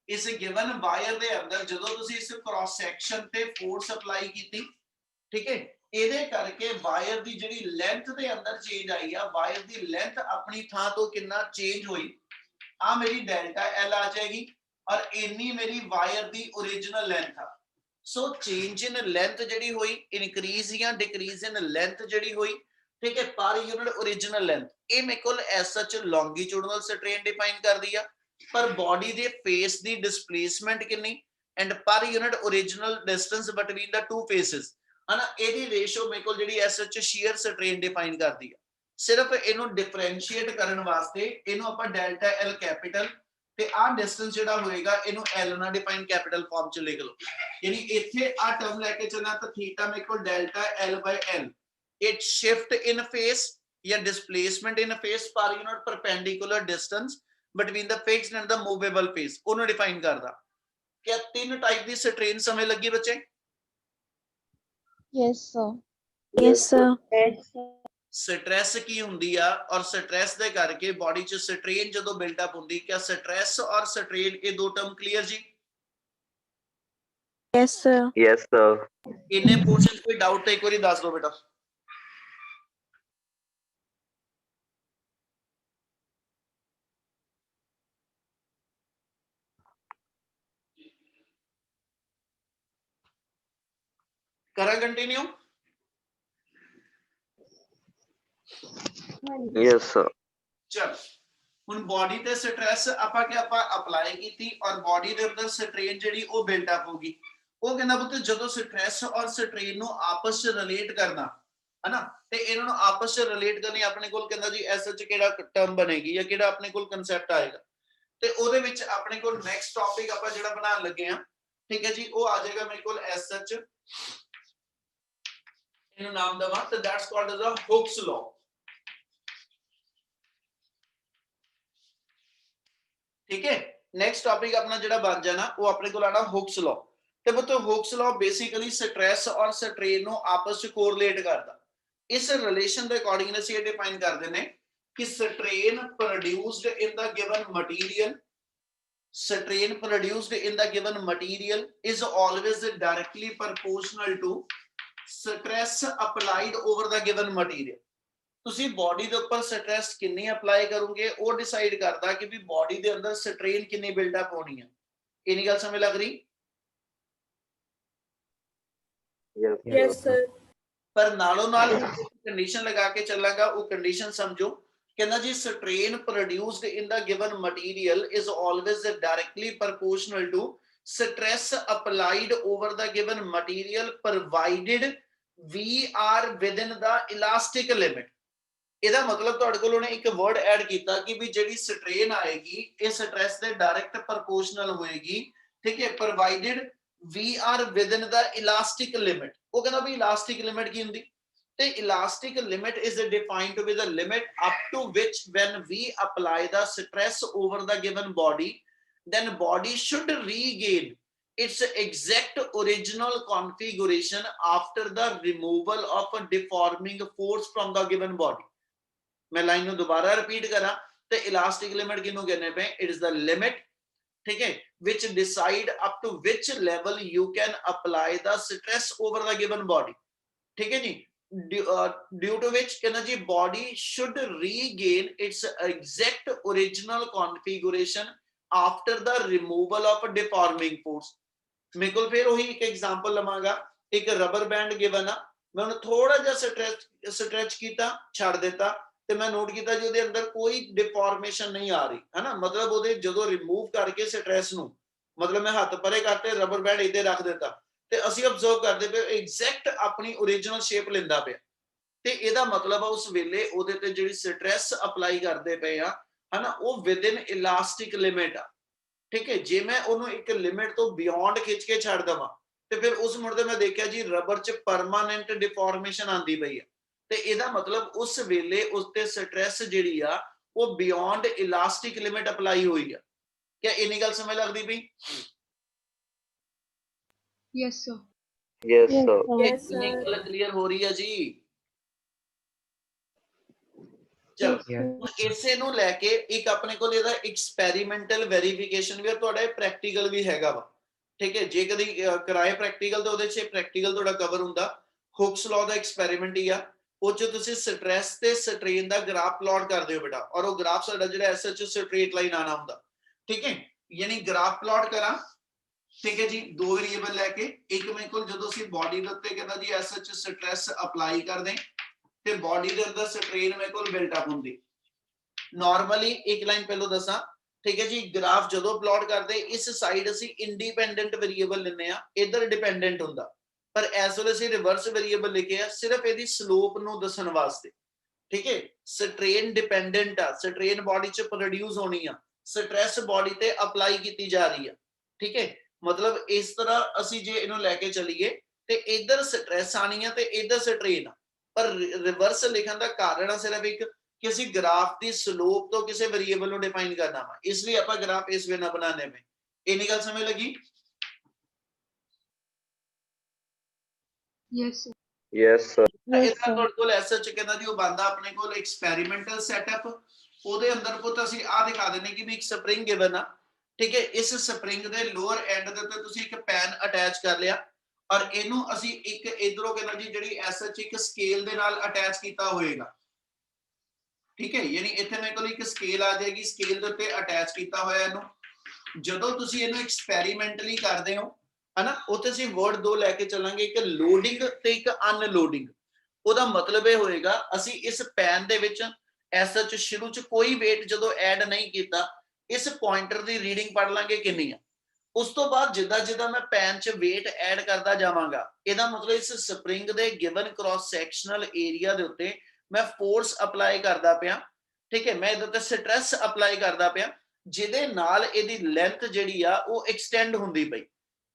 ਇਸ ਗਿਵਨ ਵਾਇਰ ਦੇ ਅੰਦਰ ਜਦੋਂ ਤੁਸੀਂ ਇਸ ਕ੍ਰਾਸ ਸੈਕਸ਼ਨ ਤੇ ਫੋਰਸ ਅਪਲਾਈ ਕੀਤੀ, ਠੀਕ ਹੈ, ਇਹਦੇ ਕਰਕੇ ਵਾਇਰ ਦੀ ਜਿਹੜੀ ਲੈਂਥ ਦੇ ਅੰਦਰ ਚੇਂਜ ਆਈ ਆ, ਵਾਇਰ ਦੀ ਲੈਂਥ ਆਪਣੀ ਥਾਂ ਤੋਂ ਕਿੰਨਾ ਚੇਂਜ ਹੋਈ, ਆ ਮੇਰੀ ਡੈਲਟਾ L ਆ ਜਾਏਗੀ ਔਰ ਇੰਨੀ ਮੇਰੀ ਵਾਇਰ ਦੀ ओरिजिनल ਲੈਂਥ ਆ। ਸੋ ਚੇਂਜ ਇਨ ਲੈਂਥ ਜਿਹੜੀ ਹੋਈ, ਇਨਕਰੀਜ਼ ਜਾਂ ਡਿਕਰੀਜ਼ ਇਨ ਲੈਂਥ ਜਿਹੜੀ ਹੋਈ, ਠੀਕ ਹੈ, ਪਰ ਯੂਨਿਟ ओरिजिनल ਲੈਂਥ ਇਹ ਮੇਰੇ ਕੋਲ ਐਸ ਸੱਚ ਲੌਂਗੀਟਿਊਡਨਲ ਸਟ੍ਰੇਨ ਡਿਫਾਈਨ ਕਰਦੀ ਆ, ਪਰ ਬਾਡੀ ਦੇ ਫੇਸ ਦੀ ਡਿਸਪਲੇਸਮੈਂਟ ਕਿੰਨੀ and per unit original distance between the two faces ਹਨਾ, ਇਹਦੀ ਰੇਸ਼ੋ ਮੇਰੇ ਕੋਲ ਜਿਹੜੀ ਐਸ ਸੱਚ ਸ਼ੀਅਰ ਸਟ੍ਰੇਨ ਡਿਫਾਈਨ ਕਰਦੀ ਆ। ਸਿਰਫ ਇਹਨੂੰ ਡਿਫਰੈਂਸ਼ੀਏਟ ਕਰਨ ਵਾਸਤੇ ਇਹਨੂੰ ਆਪਾਂ ਡੈਲਟਾ L ਕੈਪੀਟਲ ਤੇ ਆ ਡਿਸਟੈਂਸ ਜਿਹੜਾ ਹੋਏਗਾ ਇਹਨੂੰ L ਨਾਲ ਡਿਫਾਈਨ ਕੈਪੀਟਲ ਫਾਰਮ ਚ ਲਿਖ ਲਓ, ਯਾਨੀ ਇੱਥੇ ਆ ਟਰਮ ਲੈ ਕੇ ਚੱਲਣਾ ਤਾਂ ਥੀਟਾ ਮੇਰੇ ਕੋਲ delta L by L it shift in face ਜਾਂ displacement in face per unit perpendicular distance between the fixed end the movable face ਉਹਨੂੰ ਡਿਫਾਈਨ ਕਰਦਾ। ਕਿਆ ਤਿੰਨ ਟਾਈਪ ਦੀ ਸਟ੍ਰੇਨ ਸਮਝ ਲੱਗੀ ਬੱਚੇ? Yes, sir. Yes, sir. Yes, sir. Stress ਕੀ ਹੁੰਦੀ ਆ ਔਰ ਸਟ੍ਰੈਸ ਦੇ ਕਰਕੇ ਬਾਡੀ 'ਚ ਸਟ੍ਰੇਨ ਜਦੋਂ ਬਿਲਟ ਅਪ ਹੁੰਦੀ, ਕਿਆ ਸਟ੍ਰੈਸ ਔਰ ਸਟ੍ਰੇਨ ਇਹ ਦੋ ਟਰਮ ਕਲੀਅਰ ਜੀ? Yes, sir. Yes, sir. ਇੰਨੇ ਪੋਰਸ਼ਨ ਕੋਈ ਡਾਊਟ ਹੈ ਇੱਕ ਵਾਰੀ ਦੱਸ ਦਿਓ ਬੇਟਾ। ਕਰਾਂ ਕੰਟੀਨਿਊ? Yes, sir. ਚਲ ਹੁਣ ਬਾਡੀ ਤੇ ਸਟ੍ਰੈਸ ਆਪਾਂ ਅਪਲਾਈ ਕੀਤੀ ਔਰ ਬਾਡੀ ਦੇ ਅੰਦਰ ਸਟ੍ਰੇਨ ਜਿਹੜੀ ਉਹ ਬਿਲਟ ਅਪ ਹੋਗੀ। ਉਹ ਕਹਿੰਦਾ ਪੁੱਤ ਜਦੋਂ ਸਟ੍ਰੈਸ ਔਰ ਸਟ੍ਰੇਨ ਨੂੰ ਆਪਸ ਚ ਰਿਲੇਟ ਕਰਨਾ ਹੈ ਨਾ, ਤੇ ਇਹਨਾਂ ਨੂੰ ਆਪਸ ਚ ਰਿਲੇਟ ਕਰਨੀ ਆਪਣੇ ਕੋਲ ਕਹਿੰਦਾ ਜੀ ਐਸ ਚ ਕਿਹੜਾ ਟਰਮ ਬਣੇਗੀ ਜਾਂ ਕਿਹੜਾ ਆਪਣੇ ਕੋਲ ਕਨਸੈਪਟ ਆਏਗਾ, ਤੇ ਉਹਦੇ ਵਿੱਚ ਆਪਣੇ ਕੋਲ ਨੈਕਸਟ ਟੌਪਿਕ ਆਪਾਂ ਜਿਹੜਾ ਬਣਾਉਣ ਲੱਗੇ ਆ, ਠੀਕ ਹੈ ਜੀ, ਉਹ ਆ ਜਾਏਗਾ ਮੇਰੇ ਕੋਲ ਐਸ ਸੱਚ, ਇਹਨੂੰ ਨਾਮ ਦਵਾਂ ਤੇ that's called as a Hooke's law. ਠੀਕ ਹੈ, ਨੈਕਸਟ ਟੌਪਿਕ ਆਪਣਾ ਜਿਹੜਾ ਬਣ ਜਾਣਾ ਉਹ ਆਪਣੇ ਕੋਲ ਆਣਾ ਹੁਕਸ ਲਾਅ। ਤੇ ਬਤੋ ਹੁਕਸ ਲਾਅ ਬੇਸਿਕਲੀ ਸਟ੍ਰੈਸ ਔਰ ਸਟ੍ਰੇਨ ਨੂੰ ਆਪਸ ਚ ਕੋਰਿਲੇਟ ਕਰਦਾ। ਇਸ ਰਿਲੇਸ਼ਨ ਦੇ ਅਕੋਰਡਿੰਗ ਅਸੀਂ ਇਹ ਡਿਫਾਈਨ ਕਰਦੇ ਨੇ ਕਿ strain produced in the given material, strain produced in the given material is always directly proportional to stress applied over the given material। ਤੁਸੀਂ ਬਾਡੀ ਦੇ ਉੱਪਰ ਸਟ੍ਰੈਸ ਕਿੰਨੀ ਅਪਲਾਈ ਕਰੋਗੇ ਉਹ ਡਿਸਾਈਡ ਕਰਦਾ ਕਿ ਵੀ ਬਾਡੀ ਦੇ ਅੰਦਰ ਸਟ੍ਰੇਨ ਕਿੰਨੀ ਬਿਲਡ ਅਪ ਹੋਣੀ ਹੈ। ਇਹਨੀ ਗੱਲ ਸਮਝ ਲੱਗ ਰਹੀ? Yes, sir. ਪਰ ਨਾਲੋਂ ਨਾਲ ਕੰਡੀਸ਼ਨ ਲਗਾ ਕੇ ਚੱਲਾਂਗਾ, ਉਹ ਕੰਡੀਸ਼ਨ ਸਮਝੋ। ਕਹਿੰਦਾ ਜੀ strain produced in the given material is always directly proportional to stress applied over the given material provided we are within the elastic limit। ਇਹਦਾ ਮਤਲਬ ਤੁਹਾਡੇ ਕੋਲ ਉਹਨੇ ਇੱਕ ਵਰਡ ਐਡ ਕੀਤਾ ਕਿ ਵੀ ਜਿਹੜੀ ਸਟ੍ਰੇਨ ਆਏਗੀ ਇਹ ਸਟ੍ਰੈਸ ਦੇ ਡਾਇਰੈਕਟ ਪ੍ਰੋਪੋਰਸ਼ਨਲ ਹੋਏਗੀ, ਠੀਕ ਹੈ, provided we are within the elastic limit। ਉਹ ਕਹਿੰਦਾ ਵੀ elastic limit ਕੀ ਹੁੰਦੀ? The elastic limit is defined to be the limit up to which when we apply the stress over the given body, then body should regain its exact original configuration after the removal of a deforming force from the given body। मैं लाइन ਨੂੰ ਦੁਬਾਰਾ ਰਿਪੀਟ ਕਰਾਂ ਤੇ elastic limit ਕਿਹਨੂੰ ਕਹਿੰਦੇ ਪਏ? It is the limit, ठीक है, which decide up to which level you can apply the stress over the given body, ठीक है जी, due to which कहना जी body should regain its exact original configuration after the removal of a deforming force। मेरे को फिर वही एक एग्जांपल लवांगा, एक रबर बैंड गिवन आ, मैं उन्हें थोड़ा जिहा स्ट्रेच किया, छड़ दिता ਤੇ ਮੈਂ ਨੋਟ ਕੀਤਾ ਜੀ ਉਹਦੇ ਅੰਦਰ ਕੋਈ ਡਿਫਾਰਮੇਸ਼ਨ ਨਹੀਂ ਆ ਰਹੀ ਹੈ ਨਾ, ਮਤਲਬ ਉਹਦੇ ਜਦੋਂ ਰਿਮੂਵ ਕਰਕੇ ਸਟ੍ਰੈਸ ਨੂੰ, ਮਤਲਬ ਮੈਂ ਹੱਥ ਪਰੇ ਕਰਤੇ ਰਬਰ ਬੈਂਡ ਇੱਥੇ ਰੱਖ ਦਿੱਤਾ ਤੇ ਅਸੀਂ ਅਬਜ਼ਰਵ ਕਰਦੇ ਪਏ ਐਗਜ਼ੈਕਟ ਆਪਣੀ ओरिजिनल ਸ਼ੇਪ ਲੈਂਦਾ ਪਿਆ। ਤੇ ਇਹਦਾ ਮਤਲਬ ਆ ਉਸ ਵੇਲੇ ਉਹਦੇ ਤੇ ਜਿਹੜੀ ਸਟ੍ਰੈਸ ਅਪਲਾਈ ਕਰਦੇ ਪਏ ਆ है ना, वो विद इन इलास्टिक लिमिट आ। ठीक है, जे मैं ਉਹਨੂੰ ਇੱਕ ਲਿਮਿਟ ਤੋਂ ਬਿਯੋਂਡ ਖਿੱਚ ਕੇ ਛੱਡ ਦਵਾਂ ਤੇ ਫਿਰ ਉਸ ਮੁੜ ਤੇ ਮੈਂ ਦੇਖਿਆ ਜੀ ਰਬਰ 'ਚ ਪਰਮਾਨੈਂਟ ਡਿਫਾਰਮੇਸ਼ਨ ਆਂਦੀ ਪਈ ਹੈ, ਤੇ ਇਹਦਾ ਮਤਲਬ ਉਸ ਵੇਲੇ ਉਸ ਤੇ ਸਟ੍ਰੈਸ ਜਿਹੜੀ ਆ ਉਹ ਬਿਯੋਂਡ ਇਲਾਸਟਿਕ ਲਿਮਿਟ ਅਪਲਾਈ ਹੋਈ ਆ। क्या ਇੰਨੀ ਗੱਲ ਸਮਝ ਲੱਗਦੀ ਪਈ? Yes, sir. Yes, Yes, sir. sir. Yes, ਇੰਨੀ sir. ਗੱਲ ਕਲੀਅਰ ਹੋ ਰਹੀ ਹੈ ਜੀ? ਚਲੋ Yes, sir. ਹੁਣ ਇਸੇ ਨੂੰ ਲੈ ਕੇ ਇੱਕ ਆਪਣੇ ਕੋਲ ਇਹਦਾ ਐਕਸਪੈਰੀਮੈਂਟਲ ਵੈਰੀਫਿਕੇਸ਼ਨ ਵੀ ਆ, ਤੁਹਾਡਾ ਪ੍ਰੈਕਟੀਕਲ ਵੀ ਹੈਗਾ ਵਾ। ਠੀਕ ਹੈ, ਜੇ ਕਦੀ ਕਰਾਏ ਪ੍ਰੈਕਟੀਕਲ ਤਾਂ ਉਹਦੇ 'ਚ ਪ੍ਰੈਕਟੀਕਲ ਤੁਹਾਡਾ ਕਵਰ ਹੁੰਦਾ। ਹੁਕਸ ਲਾਅ ਦਾ ਐਕਸਪੈਰੀਮੈਂਟ ਹੀ ਆ, ਉਹ 'ਚ ਤੁਸੀਂ ਸਟ੍ਰੈਸ ਤੇ ਸਟ੍ਰੇਨ ਦਾ ਗ੍ਰਾਫ ਪਲਾਟ ਕਰਦੇ ਹੋ ਬੇਟਾ, ਔਰ ਉਹ ਗ੍ਰਾਫ ਸਾਡਾ ਜਿਹੜਾ ਐਸ ਐਚ ਸਟ੍ਰੇਟ ਲਾਈਨ ਆਣਾ ਹੁੰਦਾ। ਠੀਕ ਹੈ, ਯਾਨੀ ਗ੍ਰਾਫ ਪਲਾਟ ਕਰਾਂ। ਠੀਕ ਹੈ ਜੀ, ਦੋ ਵੇਰੀਏਬਲ ਲੈ ਕੇ, ਇੱਕ ਮੇਰੇ ਕੋਲ ਜਦੋਂ ਅਸੀਂ ਬਾਡੀ ਦੇ ਉੱਤੇ ਕਹਿੰਦਾ G S H stress apply ਕਰਦੇ ਤੇ ਬਾਡੀ ਦੇ ਅੰਦਰ ਸਟ੍ਰੇਨ ਮੇਰੇ ਕੋਲ ਬਿਲਟ ਅਪ ਹੁੰਦੀ। ਨਾਰਮਲੀ ਇੱਕ ਲਾਈਨ ਪਹਿਲਾਂ ਦੱਸਾਂ, ਠੀਕ ਹੈ ਜੀ, ਗ੍ਰਾਫ ਜਦੋਂ ਪਲਾਟ ਕਰਦੇ ਇਸ ਸਾਈਡ ਅਸੀਂ ਇੰਡੀਪੈਂਡੈਂਟ ਵੇਰੀਏਬਲ ਲੈਂਦੇ ਆ, ਇਧਰ ਡਿਪੈਂਡੈਂਟ ਹੁੰਦਾ, ਪਰ ਇਸ ਵੇਲੇ ਅਸੀਂ ਰਿਵਰਸ ਵੇਰੀਏਬਲ ਲਿਖੇ ਆ ਸਿਰਫ ਇਹਦੀ ਸਲੋਪ ਨੂੰ ਦੱਸਣ ਵਾਸਤੇ। ਠੀਕ ਹੈ, ਸਟ੍ਰੇਨ ਡਿਪੈਂਡੈਂਟ ਆ, ਸਟ੍ਰੇਨ ਬਾਡੀ 'ਚ ਪ੍ਰੋਡਿਊਸ ਹੋਣੀ ਆ, ਸਟ੍ਰੈਸ ਬਾਡੀ ਤੇ ਅਪਲਾਈ ਕੀਤੀ ਜਾ ਰਹੀ ਆ। ਠੀਕ ਹੈ, ਮਤਲਬ ਇਸ ਤਰ੍ਹਾਂ ਅਸੀਂ ਜੇ ਇਹਨੂੰ ਲੈ ਕੇ ਚੱਲੀਏ ਤੇ ਇਧਰ ਸਟ੍ਰੈਸ ਆਣੀ ਆ ਤੇ ਇਧਰ ਸਟ੍ਰੇਨ ਆ, ਪਰ ਰਿਵਰਸ ਲਿਖਣ ਦਾ ਕਾਰਨ ਆ ਸਿਰਫ ਇੱਕ ਕਿ ਅਸੀਂ ਗ੍ਰਾਫ ਦੀ ਸਲੋਪ ਤੋਂ ਕਿਸੇ ਵੇਰੀਏਬਲ ਨੂੰ ਡਿਫਾਈਨ ਕਰਨਾ ਵਾ, ਇਸ ਲਈ ਆਪਾਂ ਗ੍ਰਾਫ ਇਸ ਵੇ ਨਾਲ ਬਣਾਣੇ ਵੇ। ਇੰਨੀ ਗੱਲ ਸਮਝ ਲੱਗੀ? Yes, sir. Yes, sir. Yes, ਇਹਦਾ sir. ਤੁਹਾਡੇ ਕੋਲ ਐਸਐਚ ਕਹਿੰਦਾ ਜੀ ਉਹ ਬੰਦਾ ਆਪਣੇ ਕੋਲ ਐਕਸਪੈਰੀਮੈਂਟਲ ਸੈਟਅਪ, ਉਹਦੇ ਅੰਦਰ ਪੁੱਤ ਅਸੀਂ ਆ ਦਿਖਾ ਦਿੰਨੇ ਕਿ ਵੀ ਇੱਕ ਸਪਰਿੰਗ ਗਿਵਨ ਆ। ਠੀਕ ਹੈ, ਇਸ ਸਪਰਿੰਗ ਦੇ ਲੋਅਰ ਐਂਡ ਦੇ ਉੱਤੇ ਤੁਸੀਂ ਇੱਕ ਪੈਨ ਅਟੈਚ ਕਰ ਲਿਆ, ਔਰ ਇਹਨੂੰ ਅਸੀਂ ਇੱਕ ਇਧਰੋਂ ਕਹਿੰਦਾ ਜੀ ਜਿਹੜੀ ਐਸਐਚ ਇੱਕ ਸਕੇਲ ਦੇ ਨਾਲ ਅਟੈਚ ਕੀਤਾ ਹੋਏਗਾ। ਠੀਕ ਹੈ, ਯਾਨੀ ਇੱਥੇ ਮੇਰੇ ਕੋਲ ਇੱਕ ਸਕੇਲ ਆ ਜਾਏਗੀ, ਸਕੇਲ ਦੇ ਉੱਤੇ ਅਟੈਚ ਕੀਤਾ ਹੋਇਆ ਇਹਨੂੰ। ਜਦੋਂ ਤੁਸੀਂ ਇਹਨੂੰ ਐਕਸਪੈਰੀਮੈਂਟਲੀ ਕਰਦੇ ਹੋ ਹਨਾ, ਉੱਥੇ ਅਸੀਂ ਵਰਡ ਦੋ ਲੈ ਕੇ ਚੱਲਾਂਗੇ, ਇੱਕ ਲੋਡਿੰਗ ਤੇ ਇੱਕ ਅਨਲੋਡਿੰਗ। ਉਹਦਾ ਮਤਲਬ ਇਹ ਹੋਏਗਾ ਅਸੀਂ ਇਸ ਪੈਨ ਦੇ ਵਿੱਚ ਐਸਐਚ ਸ਼ੁਰੂ 'ਚ ਕੋਈ weight ਜਦੋਂ ਐਡ ਨਹੀਂ ਕੀਤਾ, ਇਸ ਪੁਆਇੰਟਰ ਦੀ ਰੀਡਿੰਗ ਪੜ ਲਾਂਗੇ ਕਿੰਨੀ ਆ। ਉਸ ਤੋਂ ਬਾਅਦ ਜਿੱਦਾਂ ਜਿੱਦਾਂ ਮੈਂ ਪੈਨ 'ਚ weight ਐਡ ਕਰਦਾ ਜਾਵਾਂਗਾ, ਇਹਦਾ ਮਤਲਬ ਇਸ ਸਪਰਿੰਗ ਦੇ ਗਿਵਨ ਕ੍ਰਾਸ ਸੈਕਸ਼ਨਲ ਏਰੀਆ ਦੇ ਉੱਤੇ ਮੈਂ ਫੋਰਸ ਅਪਲਾਈ ਕਰਦਾ ਪਿਆ। ਠੀਕ ਹੈ, ਮੈਂ ਇਹਦੇ ਉੱਤੇ ਸਟ੍ਰੈਸ ਅਪਲਾਈ ਕਰਦਾ ਪਿਆ, ਜਿਹਦੇ ਨਾਲ ਇਹਦੀ ਲੈਂਥ ਜਿਹੜੀ ਆ ਉਹ ਐਕਸਟੈਂਡ ਹੁੰਦੀ ਪਈ।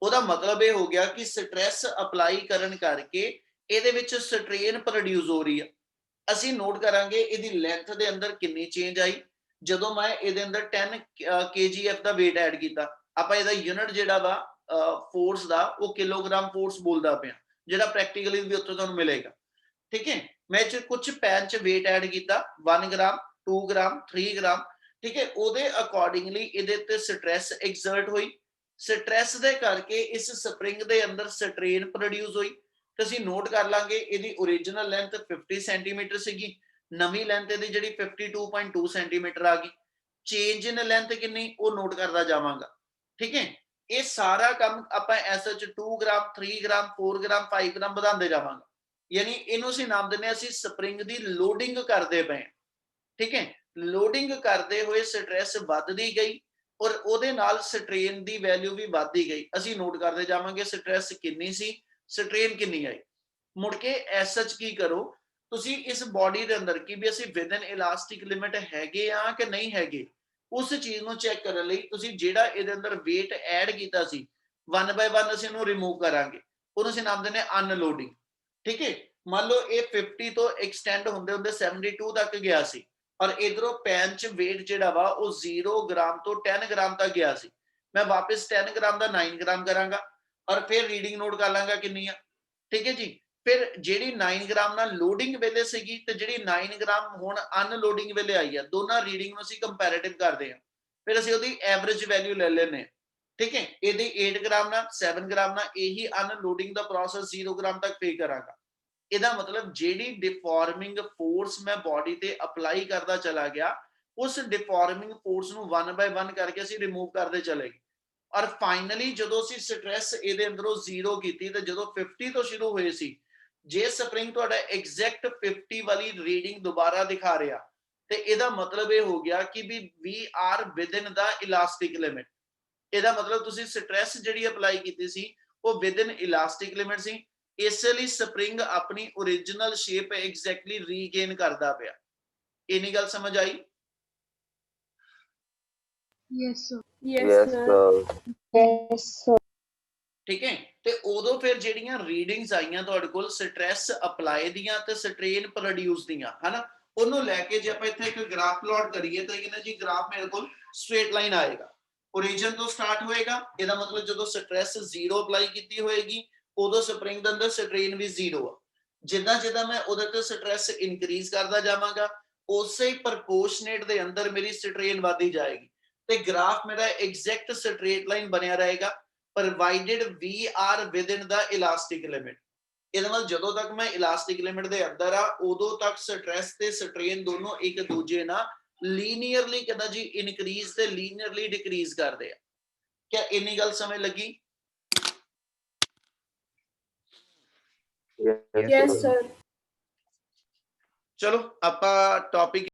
ਉਹਦਾ ਮਤਲਬ ਇਹ ਹੋ ਗਿਆ ਕਿ ਸਟ੍ਰੈਸ ਅਪਲਾਈ ਕਰਨ ਕਰਕੇ ਇਹਦੇ ਵਿੱਚ ਸਟ੍ਰੇਨ ਪ੍ਰੋਡਿਊਸ ਹੋ ਰਹੀ ਆ। ਅਸੀਂ ਨੋਟ ਕਰਾਂਗੇ ਇਹਦੀ ਲੈਂਥ ਦੇ ਅੰਦਰ ਕਿੰਨੀ ਚੇਂਜ ਆਈ ਜਦੋਂ ਮੈਂ ਇਹਦੇ ਅੰਦਰ 10 kgf ਦਾ weight ਐਡ ਕੀਤਾ। ਆਪਾਂ ਇਹਦਾ ਯੂਨਿਟ ਜਿਹੜਾ ਵਾ ਫੋਰਸ ਦਾ ਉਹ ਕਿਲੋਗ੍ਰਾਮ ਫੋਰਸ ਬੋਲਦਾ ਪਿਆ, ਜਿਹੜਾ ਪ੍ਰੈਕਟੀਕਲੀ ਵੀ ਉੱਥੇ ਤੁਹਾਨੂੰ ਮਿਲੇਗਾ। ਠੀਕ ਹੈ, ਮੈਂ ਚ ਕੁਝ ਪੈਨ 'ਚ weight ਐਡ ਕੀਤਾ 1 ਗ੍ਰਾਮ 2 ਗ੍ਰਾਮ 3 ਗ੍ਰਾਮ। ਠੀਕ ਹੈ, ਉਹਦੇ ਅਕੋਰਡਿੰਗਲੀ ਇਹਦੇ ਤੇ ਸਟ੍ਰੈਸ ਐਗਜ਼ਰਟ ਹੋਈ, ਸਟ੍ਰੈਸ ਦੇ ਕਰਕੇ ਇਸ ਸਪਰਿੰਗ ਦੇ ਅੰਦਰ ਸਟ੍ਰੇਨ ਪ੍ਰੋਡਿਊਸ ਹੋਈ। ਤੇ ਅਸੀਂ ਨੋਟ ਕਰ ਲਾਂਗੇ ਇਹਦੀ ओरिजिनल ਲੈਂਥ 50 ਸੈਂਟੀਮੀਟਰ ਸੀਗੀ, ਨਵੀਂ ਲੈਂਥ ਇਹਦੀ ਜਿਹੜੀ 52.2 ਸੈਂਟੀਮੀਟਰ ਆ ਗਈ। ਚੇਂਜ ਇਨ ਲੈਂਥ ਕਿੰਨੀ ਉਹ ਨੋਟ ਕਰਦਾ ਜਾਵਾਂਗਾ। ਠੀਕ ਹੈ, ਇਹ ਸਾਰਾ ਕੰਮ ਆਪਾਂ SH 2 gram 3 gram 4 gram 5 gram ਵਧਾਉਂਦੇ ਜਾਵਾਂਗੇ, ਯਾਨੀ ਇਹਨੂੰ ਅਸੀਂ ਨਾਮ ਦਿੰਦੇ ਅਸੀਂ ਸਪਰਿੰਗ ਦੀ ਲੋਡਿੰਗ ਕਰਦੇ ਪਏ। ਠੀਕ ਹੈ, ਲੋਡਿੰਗ ਕਰਦੇ ਹੋਏ ਸਟ੍ਰੈਸ ਵੱਧਦੀ ਗਈ ਔਰ ਉਹਦੇ ਨਾਲ ਸਟ੍ਰੇਨ ਦੀ ਵੈਲਿਊ ਵੀ ਵੱਧਦੀ ਗਈ। ਅਸੀਂ ਨੋਟ ਕਰਦੇ ਜਾਵਾਂਗੇ ਸਟ੍ਰੈਸ ਕਿੰਨੀ ਸੀ, ਸਟ੍ਰੇਨ ਕਿੰਨੀ ਆਈ। ਮੁੜ ਕੇ ਐਸਐਚ ਕੀ ਕਰੋ ਤੁਸੀਂ ਇਸ ਬਾਡੀ ਦੇ ਅੰਦਰ ਕਿ ਵੀ ਅਸੀਂ ਵਿਦ ਇਨ ਇਲਾਸਟਿਕ ਲਿਮਿਟ ਹੈਗੇ ਆ ਕਿ ਨਹੀਂ ਹੈਗੇ, ਉਸ ਚੀਜ਼ ਨੂੰ ਚੈੱਕ ਕਰਨ ਲਈ ਤੁਸੀਂ ਜਿਹੜਾ ਇਹਦੇ ਅੰਦਰ weight ਐਡ ਕੀਤਾ ਸੀ 1 by 1 ਅਸੀਂ ਉਹਨੂੰ ਰਿਮੂਵ ਕਰਾਂਗੇ, ਉਹਨੂੰ ਅਸੀਂ ਨਾਮ ਦਿੰਦੇ ਅਨਲੋਡਿੰਗ। ਠੀਕ ਹੈ, ਮੰਨ ਲਓ ਇਹ 50 ਤੋਂ ਐਕਸਟੈਂਡ ਹੁੰਦੇ ਹੁੰਦੇ 72 ਤੱਕ ਗਿਆ ਸੀ, ਔਰ ਇਧਰੋਂ ਪੈਨ 'ਚ weight ਜਿਹੜਾ ਵਾ ਉਹ 0 ਗ੍ਰਾਮ ਤੋਂ 10 ਗ੍ਰਾਮ ਤੱਕ ਗਿਆ ਸੀ। ਮੈਂ ਵਾਪਸ 10 ਗ੍ਰਾਮ ਦਾ 9 ਗ੍ਰਾਮ ਕਰਾਂਗਾ ਔਰ ਫਿਰ ਰੀਡਿੰਗ ਨੋਟ ਕਰ ਲਾਂਗਾ ਕਿੰਨੀ ਆ। ਠੀਕ ਹੈ ਜੀ, ਫਿਰ ਜਿਹੜੀ 9 ਗ੍ਰਾਮ ਨਾਲ ਲੋਡਿੰਗ ਵੇਲੇ ਸੀਗੀ ਤੇ ਜਿਹੜੀ 9 ਗ੍ਰਾਮ ਹੁਣ ਅਨਲੋਡਿੰਗ ਵੇਲੇ ਆਈ ਆ, ਦੋਨਾਂ ਰੀਡਿੰਗ ਨੂੰ ਅਸੀਂ ਕੰਪੈਰੀਟਿਵ ਕਰਦੇ ਹਾਂ, ਫਿਰ ਅਸੀਂ ਉਹਦੀ ਐਵਰੇਜ ਵੈਲਿਊ ਲੈ ਲੈਨੇ। ਠੀਕ ਹੈ, ਇਹਦੀ 8 ਗ੍ਰਾਮ ਨਾਲ 7 ਗ੍ਰਾਮ ਨਾਲ ਇਹੀ ਅਨਲੋਡਿੰਗ ਦਾ ਪ੍ਰੋਸੈਸ 0 ਗ੍ਰਾਮ ਤੱਕ ਪੇ ਕਰਾਂਗਾ। ਇਹਦਾ ਮਤਲਬ ਜਿਹੜੀ ਡਿਫਾਰਮਿੰਗ ਫੋਰਸ ਮੈਂ ਬਾਡੀ ਤੇ ਅਪਲਾਈ ਕਰਦਾ ਚਲਾ ਗਿਆ, ਉਸ ਡਿਫਾਰਮਿੰਗ ਫੋਰਸ ਨੂੰ 1 by 1 ਕਰਕੇ ਅਸੀਂ ਰਿਮੂਵ ਕਰਦੇ ਚਲੇ ਗਏ। ਔਰ ਫਾਈਨਲੀ ਜਦੋਂ ਅਸੀਂ ਸਟ੍ਰੈਸ ਇਹਦੇ ਅੰਦਰੋਂ 0 ਕੀਤੀ ਤੇ ਜਦੋਂ 50 ਤੋਂ ਸ਼ੁਰੂ ਹੋਏ ਸੀ, ਜੇ ਸਪਰਿੰਗ ਤੁਹਾਡਾ ਐਗਜ਼ੈਕਟ 50 ਵਾਲੀ ਰੀਡਿੰਗ ਦੁਬਾਰਾ ਦਿਖਾ ਰਿਹਾ ਤੇ ਇਹਦਾ ਮਤਲਬ ਇਹ ਹੋ ਗਿਆ ਕਿ we are within the elastic limit. ਇਹਦਾ ਮਤਲਬ ਤੁਸੀਂ ਸਟ੍ਰੈਸ ਜਿਹੜੀ ਅਪਲਾਈ ਕੀਤੀ ਸੀ ਉਹ ਵਿਦ ਇਨ ਇਲਾਸਟਿਕ ਲਿਮਿਟ ਸੀ, ਇਸ ਲਈ ਸਪਰਿੰਗ ਆਪਣੀ ओरिजिनल ਸ਼ੇਪ ਐਗਜ਼ੈਕਟਲੀ ਰੀਗੇਨ ਕਰਦਾ ਪਿਆ। ਇੰਨੀ ਗੱਲ ਸਮਝ ਆਈ? Yes, sir. Yes, Yes, sir. sir. Yes, sir. ਠੀਕ ਹੈ ਤੇ ਉਦੋਂ ਫਿਰ ਜਿਹੜੀਆਂ ਰੀਡਿੰਗਸ ਆਈਆਂ ਤੁਹਾਡੇ ਕੋਲ ਸਟ੍ਰੈਸ ਅਪਲਾਈ ਦੀਆਂ ਤੇ ਸਟ੍ਰੇਨ ਪ੍ਰੋਡਿਊਸ ਦੀਆਂ ਹਨਾ, ਉਹਨੂੰ ਲੈ ਕੇ ਜੇ ਆਪਾਂ ਇੱਥੇ ਇੱਕ ਗ੍ਰਾਫ ਪਲਾਟ ਕਰੀਏ ਤਾਂ ਕਹਿੰਦਾ ਜੀ ਗ੍ਰਾਫ ਮੇਰੇ ਕੋਲ ਸਟ੍ਰੇਟ ਲਾਈਨ ਆਏਗਾ, ਓਰੀਜਨ ਤੋਂ ਸਟਾਰਟ ਹੋਏਗਾ, ਇਹਦਾ ਮਤਲਬ ਜਦੋਂ ਸਟ੍ਰੈਸ 0 ਅਪਲਾਈ ਕੀਤੀ ਹੋਏਗੀ ਉਦੋਂ ਸਪਰਿੰਗ ਦੇ ਅੰਦਰ ਸਟ੍ਰੇਨ ਵੀ 0 ਆ। ਜਿੱਦਾਂ ਜਿੱਦਾਂ ਮੈਂ ਉਹਦੇ ਤੇ ਸਟ੍ਰੈਸ ਇਨਕਰੀਜ਼ ਕਰਦਾ ਜਾਵਾਂਗਾ ਉਸੇ ਪ੍ਰਪੋਰਸ਼ਨੇਟ ਦੇ ਅੰਦਰ ਮੇਰੀ ਸਟ੍ਰੇਨ ਵਧਦੀ ਜਾਏਗੀ ਤੇ ਗ੍ਰਾਫ ਮੇਰਾ ਐਗਜ਼ੈਕਟ ਸਟ੍ਰੇਟ ਲਾਈਨ ਬਣਿਆ ਰਹੇਗਾ provided we are within the elastic limit। ਇਹਦਾ ਮਤਲਬ ਜਦੋਂ ਤੱਕ ਮੈਂ ਇਲਾਸਟਿਕ ਲਿਮਿਟ ਦੇ ਅੰਦਰ ਆ ਉਦੋਂ ਤੱਕ ਸਟ੍ਰੈਸ ਤੇ ਸਟ੍ਰੇਨ ਦੋਨੋਂ ਇੱਕ ਦੂਜੇ ਨਾਲ ਲੀਨੀਅਰਲੀ ਕਹਿੰਦਾ ਜੀ ਇਨਕਰੀਜ਼ ਤੇ ਲੀਨੀਅਰਲੀ ਡਿਕਰੀਜ਼ ਕਰਦੇ ਆ। ਕਿਆ ਇੰਨੀ ਗੱਲ ਸਮਝ ਲੱਗੀ? Yes, Yes, sir. sir. ਚਲੋ ਆਪਾਂ ਟੌਪਿਕ